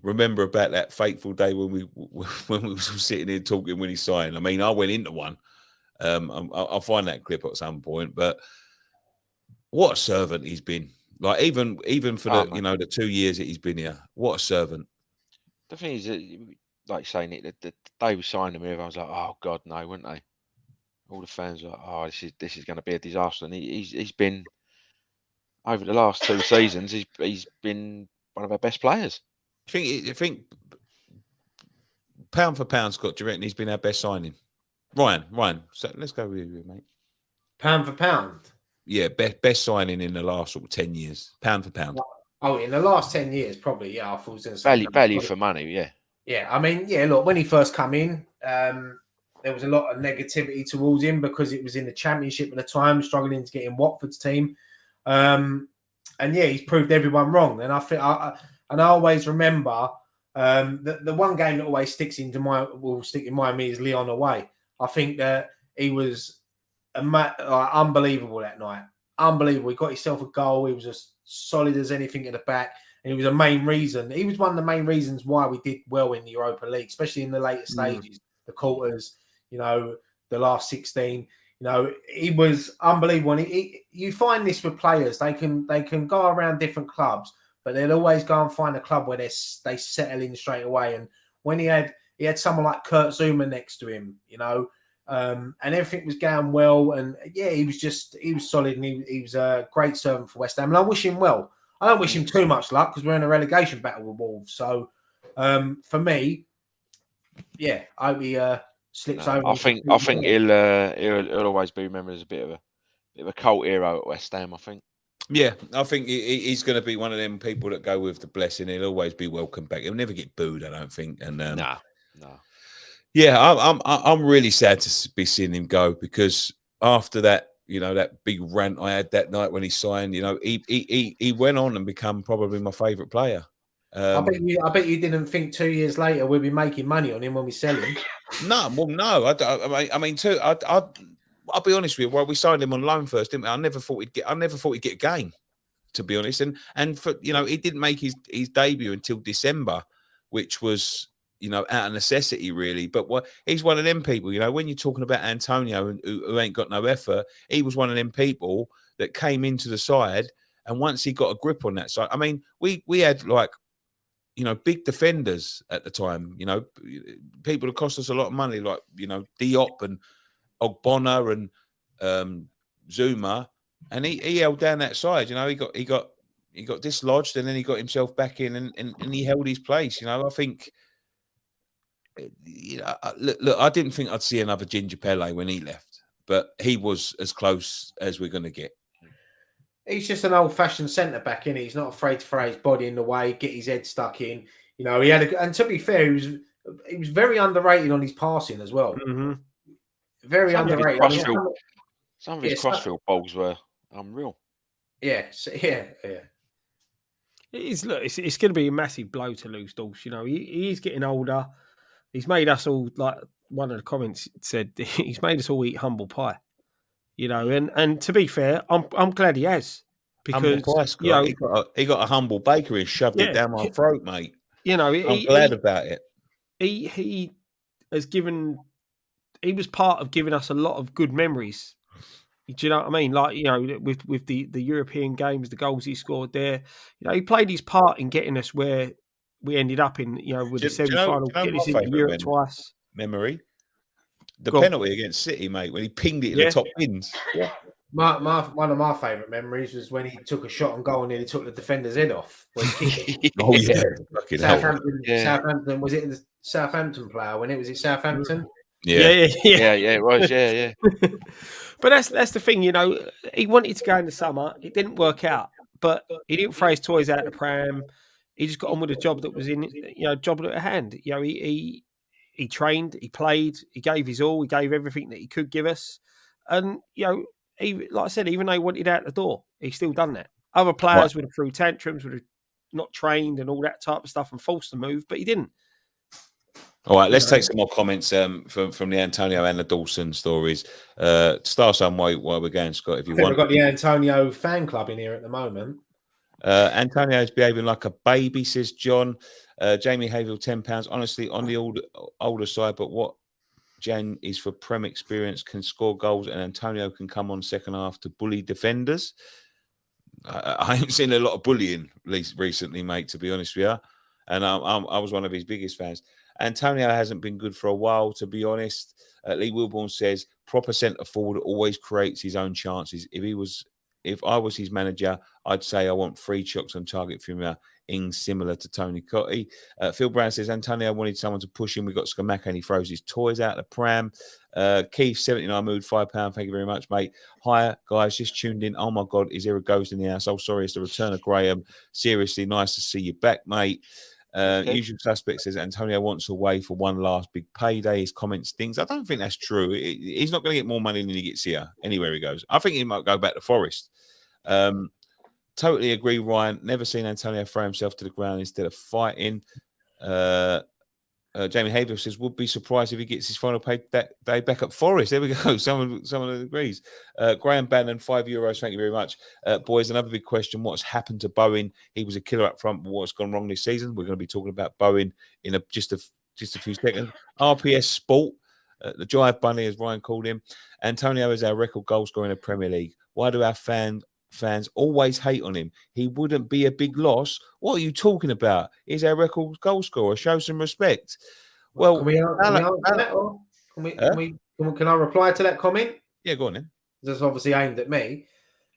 remember about that fateful day when we were sitting here talking when he signed. I mean, I went into one. I'll find that clip at some point. But what a servant he's been. Like even for the the 2 years that he's been here, what a servant. The thing is, like saying it, the day we signed him, everyone was like, "Oh God, no," weren't they? All the fans were like, "Oh, this is going to be a disaster." And he's been over the last 2 seasons. He's been one of our best players. I think pound for pound, Scott, do you reckon he's been our best signing? Ryan. So let's go with you, mate. Pound for pound. Yeah, best signing in the last sort of 10 years. Pound for pound. Oh, in the last 10 years, probably. Yeah, I thought it was going to say value for money. Yeah. Yeah, I mean, yeah. Look, when he first come in, there was a lot of negativity towards him because it was in the Championship at the time, struggling to get in Watford's team. And yeah, he's proved everyone wrong. And I think, I always remember the one game that always stick in mind of me is Lyon away. I think that he was unbelievable that night. Unbelievable. He got himself a goal. He was as solid as anything at the back. And he was a main reason. He was one of the main reasons why we did well in the Europa League, especially in the later stages, the quarters, the last 16. He was unbelievable. And you find this with players. They can go around different clubs, but they'll always go and find a club where they settle in straight away. And when he had someone like Kurt Zuma next to him, and everything was going well. And yeah, he was solid, and he was a great servant for West Ham. And I wish him well. I don't wish him too much luck because we're in a relegation battle with Wolves. So for me, yeah, I hope he slips over. I think he'll always be remembered as a bit of a cult hero at West Ham. I think. Yeah, I think he's going to be one of them people that go with the blessing. He'll always be welcome back. He'll never get booed, I don't think. And no. Yeah, I'm really sad to be seeing him go because after that, that big rant I had that night when he signed, he went on and become probably my favourite player. I bet you didn't think 2 years later we'd be making money on him when we sell him. No. I mean, I'll be honest with you. Well, we signed him on loan first, didn't we? I never thought he'd get a game, to be honest. And for he didn't make his debut until December, which was out of necessity, really. But he's one of them people. When you're talking about Antonio, who ain't got no effort, he was one of them people that came into the side, and once he got a grip on that side, I mean, we had big defenders at the time. People that cost us a lot of money, like Diop and Ogbonna and Zuma, and he held down that side. He got dislodged, and then he got himself back in, and he held his place. I think. Look, I didn't think I'd see another Ginger Pele when he left, but he was as close as we're going to get. He's just an old-fashioned centre back, isn't he? He's not afraid to throw his body in the way, get his head stuck in. He had and to be fair, he was very underrated on his passing as well. Mm-hmm. Very underrated. Some of his crossfield balls were unreal. Yeah. It's going to be a massive blow to lose Dawes. He's getting older. He's made us all, like one of the comments said, he's made us all eat humble pie. And to be fair, I'm glad he has, because he got a humble bakery and shoved it down my throat, mate. I'm glad about it. He has given. He was part of giving us a lot of good memories. Do you know what I mean? Like, with the European games, the goals he scored there. He played his part in getting us where we ended up in. With the semi-final, getting us into Europe twice. Memory. The penalty against City, mate, when he pinged it in the top bins. Yeah. One of my favourite memories was when he took a shot on goal and nearly took the defender's head off. Oh, yeah. Southampton, was it the Southampton player when it was at Southampton? Yeah, it was, yeah. But that's the thing, he wanted to go in the summer. It didn't work out, but he didn't throw his toys out the pram. He just got on with the job that was job at hand. He trained, he played, he gave his all, he gave everything that he could give us. And, like I said, even though he wanted out the door, he still done that. Other players would have threw tantrums, would have not trained and all that type of stuff and forced to move, but he didn't. All right, let's You know. take some more comments from the Antonio and the Dawson stories. Start some while we're going, Scott, if you I think want. we've got the Antonio fan club in here at the moment. Antonio's behaving like a baby, says John. Jamie Hayfield, £10. Honestly, on the older side, but what Jan is for Prem experience, can score goals, and Antonio can come on second half to bully defenders. I haven't seen a lot of bullying recently, mate, to be honest with you. And I was one of his biggest fans. Antonio hasn't been good for a while, to be honest. Lee Wilborn says proper centre forward always creates his own chances. If I was his manager, I'd say I want 3 shots on target from Ings, similar to Tony Cottee. Phil Brown says Antonio wanted someone to push him. We got Skamaka and he throws his toys out the pram. Keith, 79 mood, £5. Thank you very much, mate. Hi, guys, just tuned in. Oh, my God, is there a ghost in the house? Oh, sorry, it's the return of Graham. Seriously, nice to see you back, mate. Usual suspect says Antonio wants away for one last big payday. His comment stinks. I don't think that's true. He's not going to get more money than he gets here, anywhere he goes. I think he might go back to Forest. Totally agree, Ryan. Never seen Antonio throw himself to the ground instead of fighting. Jamie Hayfield says, would be surprised if he gets his final pay day back at Forest. There we go. Someone agrees. Graham Bannon, €5. Thank you very much. Boys, another big question. What's happened to Bowen? He was a killer up front, but what's gone wrong this season? We're going to be talking about Bowen in just a few seconds. RPS Sport, the Jive Bunny, as Ryan called him. Antonio is our record goal scorer in the Premier League. Why do our fans always hate on him? He wouldn't be a big loss. What are you talking about? He's our record goal scorer. Show some respect. Well, can I reply to that comment? Yeah, go on then. That's obviously aimed at me.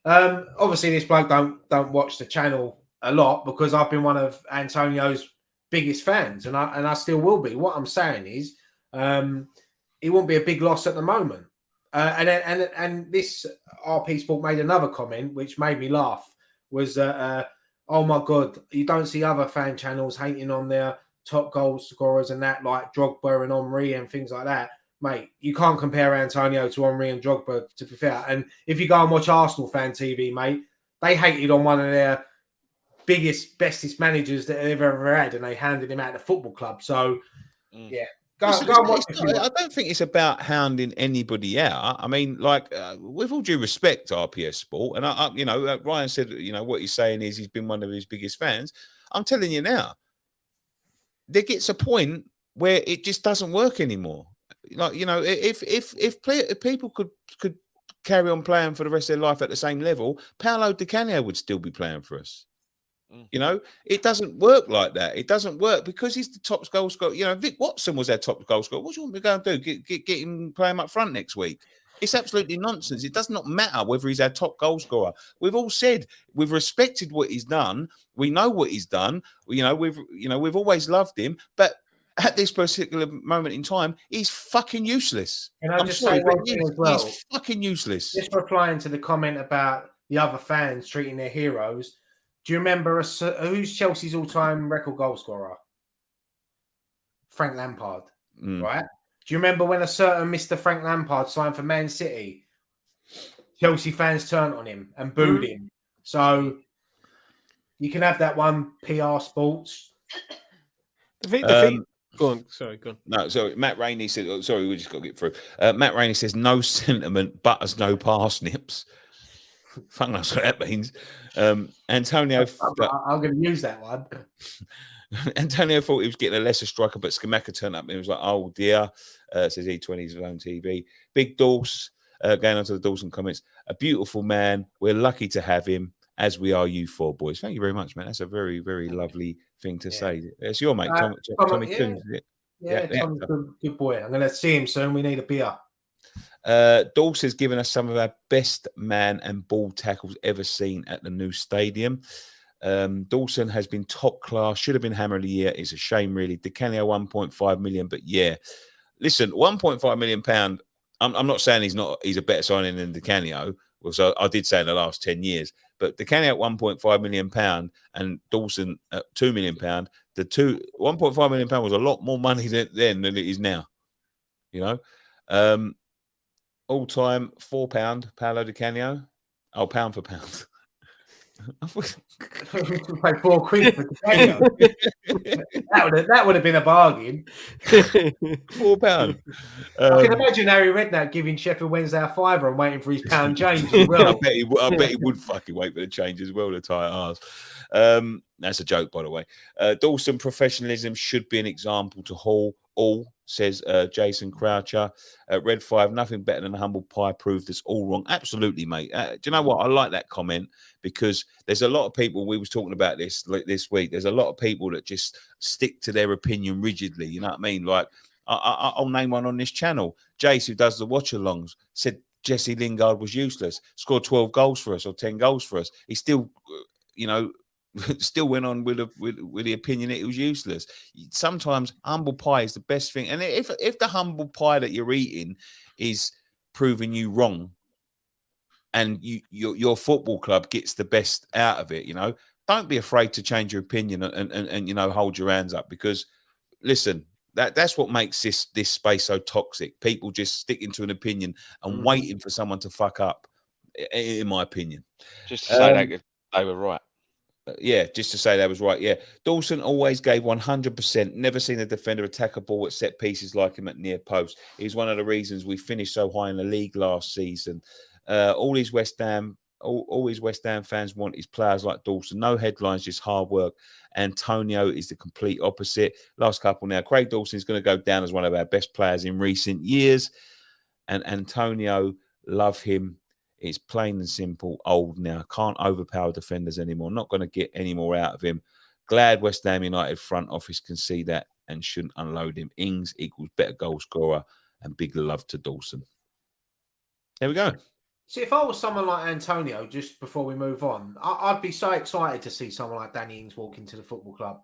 Obviously, this bloke don't watch the channel a lot because I've been one of Antonio's biggest fans, and I still will be. What I'm saying is, it won't be a big loss at the moment. And this RP Sport made another comment which made me laugh. Was oh my God, you don't see other fan channels hating on their top goal scorers and that, like Drogba and Henry and things like that. Mate, you can't compare Antonio to Henry and Drogba, to be fair. And if you go and watch Arsenal fan TV, mate, they hated on one of their biggest, bestest managers that they've ever had, and they handed him out of the football club. So, yeah. I don't think it's about hounding anybody out. I mean, like, with all due respect, RPS Sport, and Ryan said, what he's saying is he's been one of his biggest fans. I'm telling you now, there gets a point where it just doesn't work anymore. Like, if people could carry on playing for the rest of their life at the same level, Paolo Di Canio would still be playing for us. It doesn't work like that. It doesn't work because he's the top goal scorer. Vic Watson was our top goal scorer. What do you want me to go and do? Get him, play him up front next week? It's absolutely nonsense. It does not matter whether he's our top goal scorer. We've all said we've respected what he's done. We know what he's done. We've always loved him, but at this particular moment in time, he's fucking useless. Can I just say one thing as well? He's fucking useless. Just replying to the comment about the other fans treating their heroes. Do you remember who's Chelsea's all-time record goal scorer? Frank Lampard, right? Do you remember when a certain Mr. Frank Lampard signed for Man City? Chelsea fans turned on him and booed him. So you can have that one, PR Sports. Go on. Sorry, go on. No, sorry. Matt Rainey said, sorry, we just got to get through. Matt Rainey says, no sentiment, butters, no parsnips. Fuck knows what that means. Antonio. I'm going to use that one. Antonio thought he was getting a lesser striker, but Skamaka turned up and he was like, oh dear. Says E20's own TV. Big Dawes, going on to the Dawson comments. A beautiful man. We're lucky to have him, as we are you four boys. Thank you very much, man. That's a very, very lovely thing to say. It's your mate, Tommy Coons, is it? Yeah, Tommy's a good boy. I'm going to see him soon. We need a beer. Dawes has given us some of our best man and ball tackles ever seen at the new stadium. Dawson has been top class, should have been hammer of the year. It's a shame, really. Di Canio 1.5 million, but yeah. Listen, £1.5 million. I'm not saying he's a better signing than Di Canio, which I did say in the last 10 years. But Di Canio at £1.5 million and Dawson at £2 million. The £1.5 million was a lot more money then than it is now. All time £4, Paolo Di Canio. Oh, pound for pound. Pay £4 for Titania. that would have been a bargain. £4. I can imagine Harry Redknapp giving Sheffield Wednesday a fiver and waiting for his pound change as well. I bet he would fucking wait for the change as well, the tight arse. That's a joke, by the way. Dawson professionalism should be an example to all, says Jason Croucher. Red 5, nothing better than a humble pie, proved us all wrong. Absolutely, mate. Do you know what? I like that comment because there's a lot of people, we was talking about this this week, there's a lot of people that just stick to their opinion rigidly, you know what I mean? Like, I'll name one on this channel. Jace, who does the watch-alongs, said Jesse Lingard was useless, scored 12 goals for us or 10 goals for us. He still, still went on with the opinion that it was useless. Sometimes humble pie is the best thing. And if the humble pie that you're eating is proving you wrong and your football club gets the best out of it, don't be afraid to change your opinion and hold your hands up because, listen, that's what makes this space so toxic. People just sticking to an opinion and waiting for someone to fuck up, in my opinion. Just to say that they were right. Yeah, just to say that was right. Yeah, Dawson always gave 100%. Never seen a defender attack a ball at set pieces like him at near post. He's one of the reasons we finished so high in the league last season. All his West Ham fans want is players like Dawson. No headlines, just hard work. Antonio is the complete opposite. Last couple now. Craig Dawson is going to go down as one of our best players in recent years. And Antonio, love him. It's plain and simple, old now. Can't overpower defenders anymore. Not going to get any more out of him. Glad West Ham United front office can see that and shouldn't unload him. Ings equals better goal scorer and big love to Dawson. There we go. See, if I was someone like Antonio, just before we move on, I'd be so excited to see someone like Danny Ings walk into the football club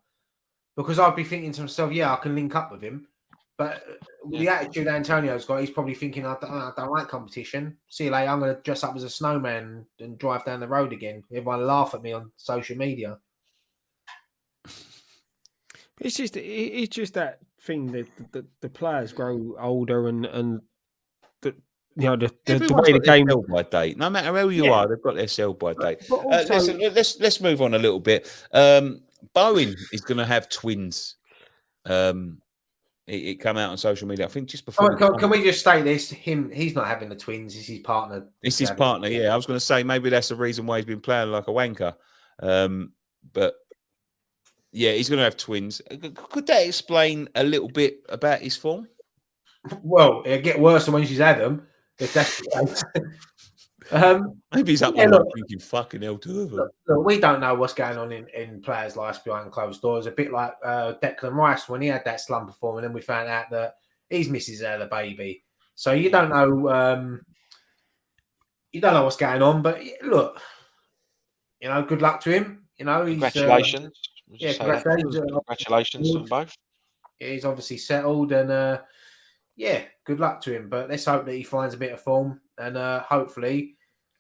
because I'd be thinking to myself, yeah, I can link up with him. But the attitude Antonio's got, he's probably thinking, I don't like competition. See you later. I'm going to dress up as a snowman and drive down the road again. Everyone laugh at me on social media. It's just that thing that the players grow older and the way the game sell by date. No matter who you are, they've got their sell by date. But also, listen, let's move on a little bit. Bowen is going to have twins. It came out on social media, I think, just before. Can we just state this? He's not having the twins. It's his partner. It's his partner, yeah. I was going to say maybe that's the reason why he's been playing like a wanker. But yeah, he's going to have twins. Could that explain a little bit about his form? Well, it'll get worse when she's had them. If that's the case. Maybe he's up there thinking, fucking hell, two of them. Look, we don't know what's going on in players' lives behind closed doors. A bit like Declan Rice when he had that slumper form, and then we found out that his missus had a baby. So you don't know. You don't know what's going on. But look, good luck to him. He's, congratulations. Congratulations. Congratulations to them both. He's obviously settled, and good luck to him. But let's hope that he finds a bit of form and hopefully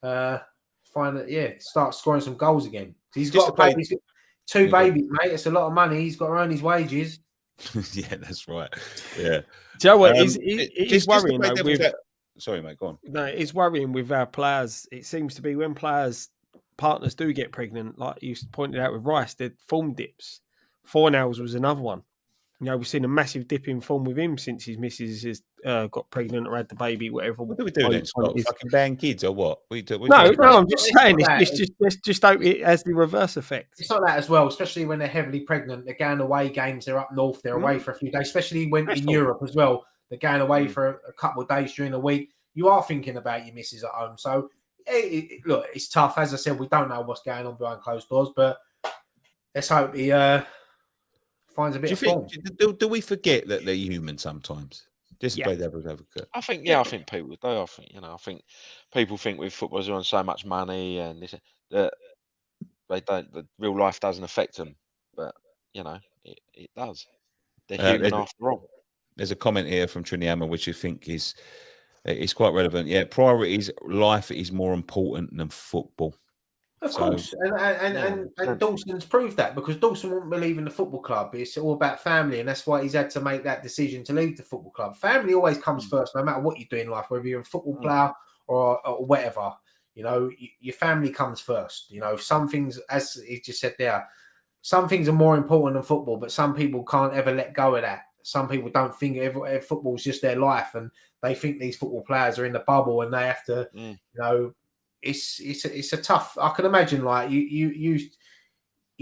start scoring some goals again. He's got two babies, mate. It's a lot of money. He's got to earn his wages. Yeah, that's right. Yeah. Do you know what? It's worrying. Sorry, mate. Go on. No, it's worrying with our players. It seems to be when partners do get pregnant, like you pointed out with Rice, the form dips. Fornals was another one. We've seen a massive dip in form with him since his missus has got pregnant or had the baby, whatever. What do we do then, Scott? Fucking bang kids or what? No, I'm just saying it's just it has the reverse effect. It's like that as well, especially when they're heavily pregnant. They're going away games. They're up north. They're away for a few days, especially when in Europe as well. They're going away for a couple of days during the week. You are thinking about your missus at home. So, look, it's tough. As I said, we don't know what's going on behind closed doors, but let's hope he finds a bit of form. Do we forget that they're human sometimes? Just play devil's advocate. I think people do. I think people think with footballers on so much money and this that they don't. The real life doesn't affect them, but it does. They're human after all. There's a comment here from Triniama which I think is quite relevant. Yeah, priorities. Life is more important than football. Of course, and Dawson's proved that because Dawson won't believe in the football club. It's all about family, and that's why he's had to make that decision to leave the football club. Family always comes first, no matter what you do in life, whether you're a football player or whatever. You know, your family comes first. You know, some things, as he just said there, some things are more important than football, but some people can't ever let go of that. Some people don't think football's just their life, and they think these football players are in the bubble and they have to, you know, it's a tough. I can imagine like you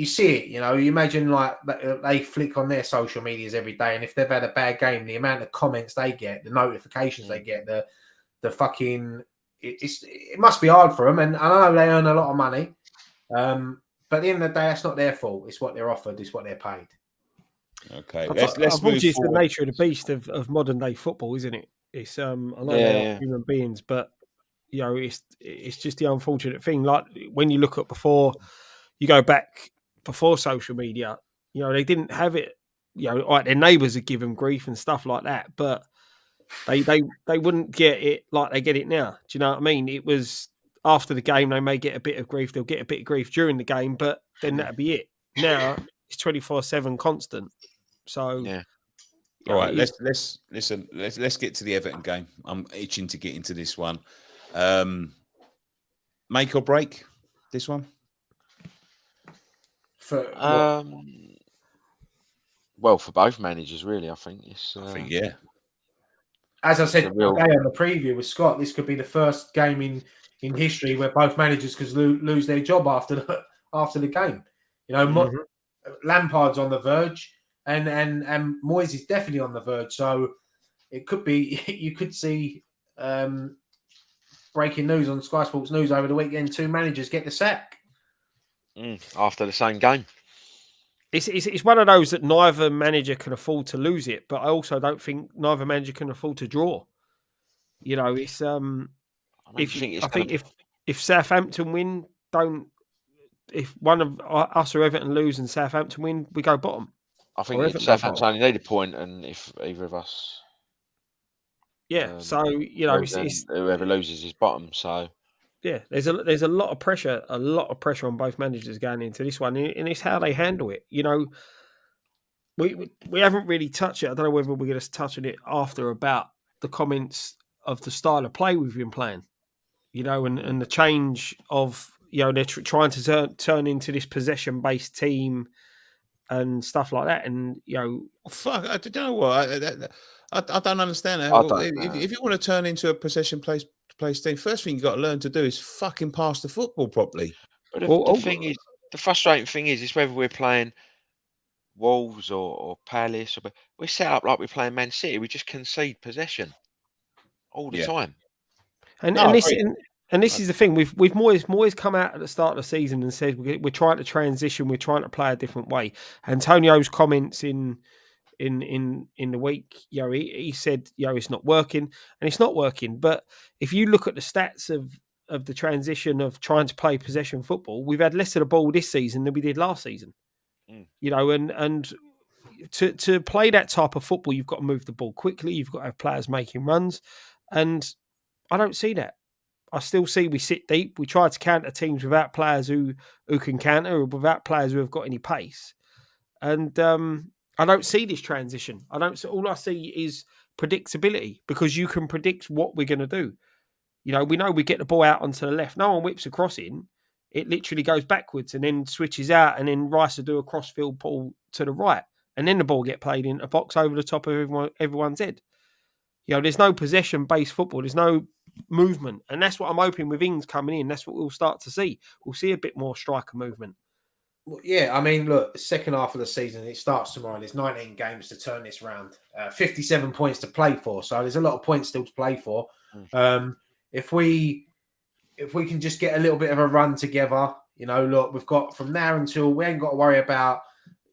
see it, you know, you imagine like they flick on their social medias every day, and if they've had a bad game, the amount of comments they get, the notifications they get, the fucking, it must be hard for them. And I know they earn a lot of money, but at the end of the day, that's not their fault. It's what they're offered. It's what they're paid. Okay, let's move unfortunately, it's the forward. nature of the beast of modern day football, isn't it? It's I know they are human beings, but you know, it's just the unfortunate thing. Like when you look at before, you go back before social media, you know, they didn't have it. You know, like their neighbours would give them grief and stuff like that, but they wouldn't get it like they get it now. Do you know what I mean? It was after the game they may get a bit of grief. They'll get a bit of grief during the game, but then that'd be it. Now it's 24/7 constant. So Yeah. All right, let's get to the Everton game. I'm itching to get into this one. Make or break this one? Well, for both managers, really, I think it's. I think yeah. As I said today on the preview with Scott, this could be the first game in history where both managers could lose their job after the game. You know, Lampard's on the verge, and Moyes is definitely on the verge. So it could be you could see breaking news on Sky Sports News over the weekend: 2 managers get the sack after the same game. It's one of those that neither manager can afford to lose it, but I also don't think neither manager can afford to draw. You know, it's if Southampton win, if one of us or Everton lose and Southampton win, we go bottom. I think Southampton only need a point, and if either of us, so you know, whoever loses is bottom. So yeah, there's a lot of pressure on both managers going into this one, and it's how they handle it. You know, we haven't really touched it. I don't know whether we're going to touch on it after about the comments of the style of play we've been playing. You know, and the change of, you know, they're trying to turn into this possession-based team and stuff like that. And, you know... Fuck, I don't know what. I don't understand that. If you want to turn into a possession-based team, first thing you've got to learn to do is fucking pass the football properly. But the thing is, the frustrating thing is whether we're playing Wolves or Palace, we're set up like we're playing Man City. We just concede possession all the time. And this is the thing. We've Moyes come out at the start of the season and said we're trying to transition, we're trying to play a different way. Antonio's comments in the week, you know, he said, you know, it's not working, and it's not working. But if you look at the stats of the transition of trying to play possession football, we've had less of the ball this season than we did last season. You know, and to play that type of football, you've got to move the ball quickly. You've got to have players making runs, and I don't see that. I still see we sit deep. We try to counter teams without players who can counter, or without players who have got any pace. And I don't see this transition. All I see is predictability, because you can predict what we're going to do. You know, we know we get the ball out onto the left. No one whips a cross in. It literally goes backwards and then switches out, and then Rice will do a crossfield ball to the right, and then the ball get played in a box over the top of everyone's head. You know, there's no possession-based football. There's no movement. And that's what I'm hoping with Ings coming in. That's what we'll start to see. We'll see a bit more striker movement. Well, yeah, I mean, look, the second half of the season, it starts tomorrow. There's 19 games to turn this round. 57 points to play for. So there's a lot of points still to play for. If we can just get a little bit of a run together, you know, look, we've got from now until, we ain't got to worry about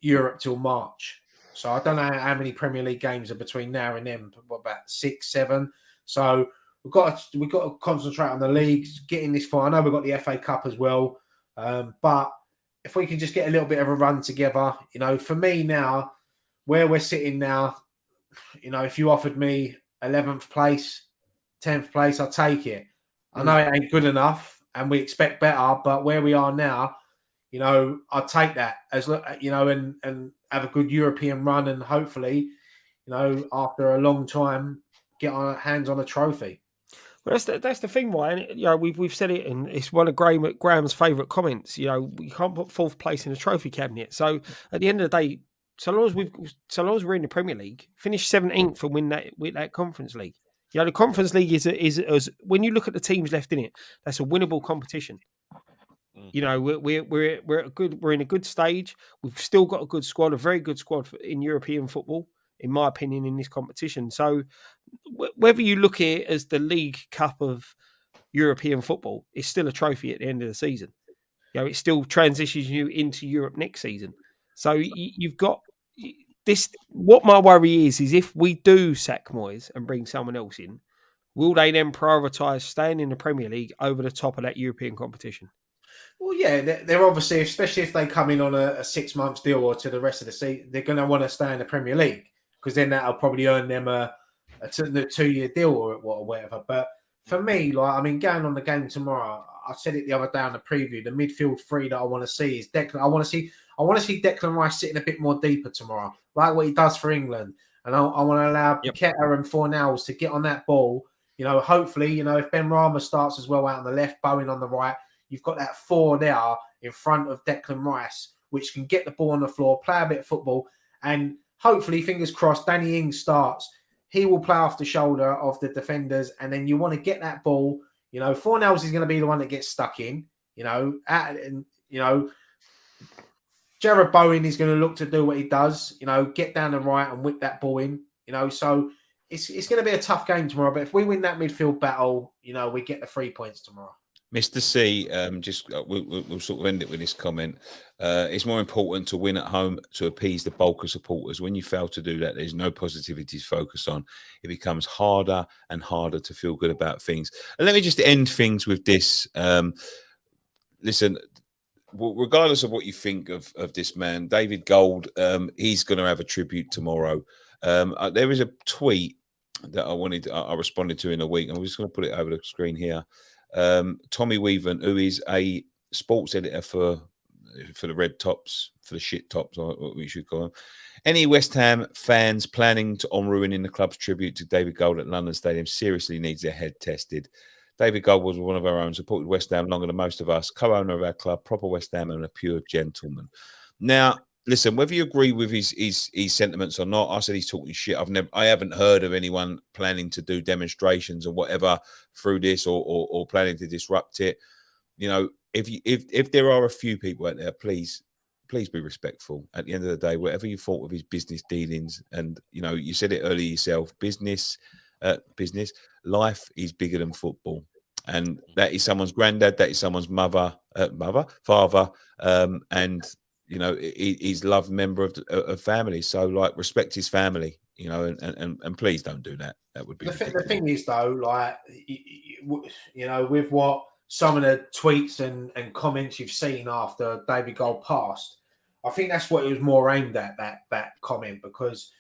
Europe till March. So I don't know how many Premier League games are between now and then, what, about 6, 7. So we've got to concentrate on the leagues, getting this far. I know we've got the FA Cup as well, but if we can just get a little bit of a run together, you know, for me now, where we're sitting now, you know, if you offered me 11th place, 10th place, I'll take it. I know it ain't good enough, and we expect better, but where we are now, you know, I'll take that as, you know, and have a good European run, and hopefully, you know, after a long time, get our hands on a trophy. Well, that's the thing, Ryan. You know, we've said it, and it's one of Graham's favourite comments. You know, we can't put fourth place in the trophy cabinet. So at the end of the day, so long as we're in the Premier League, finish 17th and win that Conference League. You know, the Conference League is when you look at the teams left in it, that's a winnable competition. You know, we're in a good stage. We've still got a good squad, a very good squad in European football, in my opinion, in this competition. So whether you look at it as the League Cup of European football, it's still a trophy at the end of the season. You know, it still transitions you into Europe next season. So you've got this. What my worry is if we do sack Moyes and bring someone else in, will they then prioritise staying in the Premier League over the top of that European competition? Well, yeah, they're obviously, especially if they come in on a 6 month deal or to the rest of the season, they're going to want to stay in the Premier League because then that'll probably earn them a 2-year deal or whatever. But for me, going on the game tomorrow, I said it the other day on the preview. The midfield three that I want to see is Declan. I want to see Declan Rice sitting a bit more deeper tomorrow, like what he does for England. And I want to allow Paqueta and Fornals to get on that ball. You know, hopefully, you know, if Ben Rama starts as well out on the left, Bowen on the right. You've got that four there in front of Declan Rice, which can get the ball on the floor, play a bit of football, and hopefully, fingers crossed, Danny Ings starts. He will play off the shoulder of the defenders, and then you want to get that ball. You know, Fornals is going to be the one that gets stuck in. Jared Bowen is going to look to do what he does. You know, get down the right and whip that ball in. You know, so it's going to be a tough game tomorrow. But if we win that midfield battle, you know, we get the 3 points tomorrow. Mr. C, we'll sort of end it with this comment. It's more important to win at home to appease the bulk of supporters. When you fail to do that, there's no positivity to focus on. It becomes harder and harder to feel good about things. And let me just end things with this. Listen, regardless of what you think of this man, David Gold, he's going to have a tribute tomorrow. There is a tweet that I responded to in a week. I'm just going to put it over the screen here. Tommy Weaver, who is a sports editor for the Red Tops, for the Shit Tops, or what we should call them. Any West Ham fans planning on ruining the club's tribute to David Gold at London Stadium seriously needs their head tested. David Gold was one of our own, supported West Ham longer than most of us, co-owner of our club, proper West Ham and a pure gentleman. Now, listen, whether you agree with his sentiments or not, I said he's talking shit. I haven't heard of anyone planning to do demonstrations or whatever through this or planning to disrupt it. You know, if there are a few people out there, please be respectful. At the end of the day, whatever you thought of his business dealings, and you know, you said it earlier yourself, business, life is bigger than football. And that is someone's granddad, that is someone's father, and you know, he's loved member of family. So, like, respect his family, you know, and please don't do that. That would be the thing is, though, like, you know, with what some of the tweets and comments you've seen after David Gold passed, I think that's what it was more aimed at, that comment, because,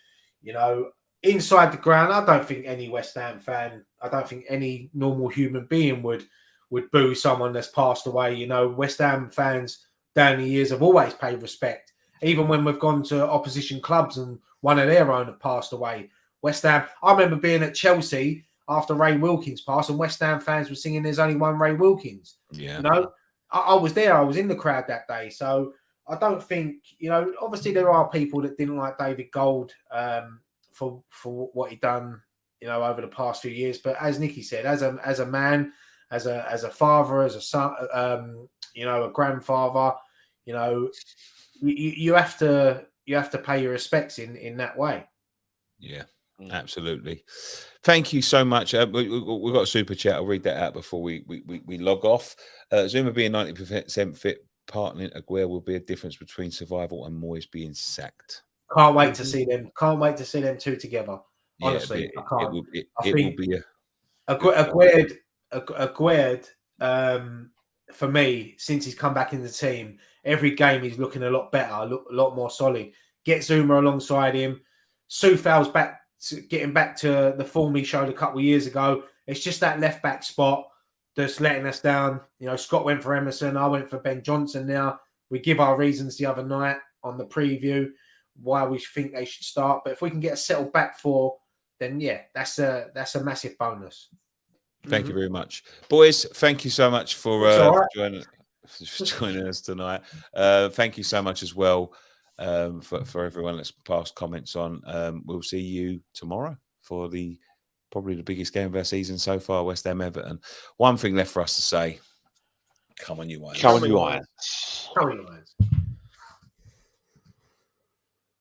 you know, inside the ground, I don't think any West Ham fan, I don't think any normal human being would boo someone that's passed away. You know, West Ham fans down the years have always paid respect, even when we've gone to opposition clubs and one of their own have passed away. West Ham, I remember being at Chelsea after Ray Wilkins passed, and West Ham fans were singing "There's only one Ray Wilkins." Yeah, you know, I was there, I was in the crowd that day, so I don't think, you know, obviously there are people that didn't like David Gold for what he done, you know, over the past few years. But as Nicky said, as a man, as a father, as a son, you know, a grandfather, you know, you have to pay your respects in that way. Yeah, absolutely. Thank you so much. We've got a super chat. I'll read that out before we log off. Zuma being 90% fit, partnering Aguero will be a difference between survival and Moyes being sacked. Can't wait to see them. Can't wait to see them two together. Honestly, yeah, I can't. It will be Aguero, for me, since he's come back in the team, every game he's looking a lot better, a lot more solid. Get Zuma alongside him. Soufal's getting back to the form he showed a couple of years ago. It's just that left back spot that's letting us down. You know, Scott went for Emerson. I went for Ben Johnson now. We give our reasons the other night on the preview why we think they should start. But if we can get a settled back four, then yeah, that's a massive bonus. Thank you very much, boys. Thank you so much for joining us tonight. Thank you so much as well for everyone that's passed comments on. We'll see you tomorrow for probably the biggest game of our season so far, West Ham Everton. One thing left for us to say: come on, you Irons. Come on, you Come on, Irons.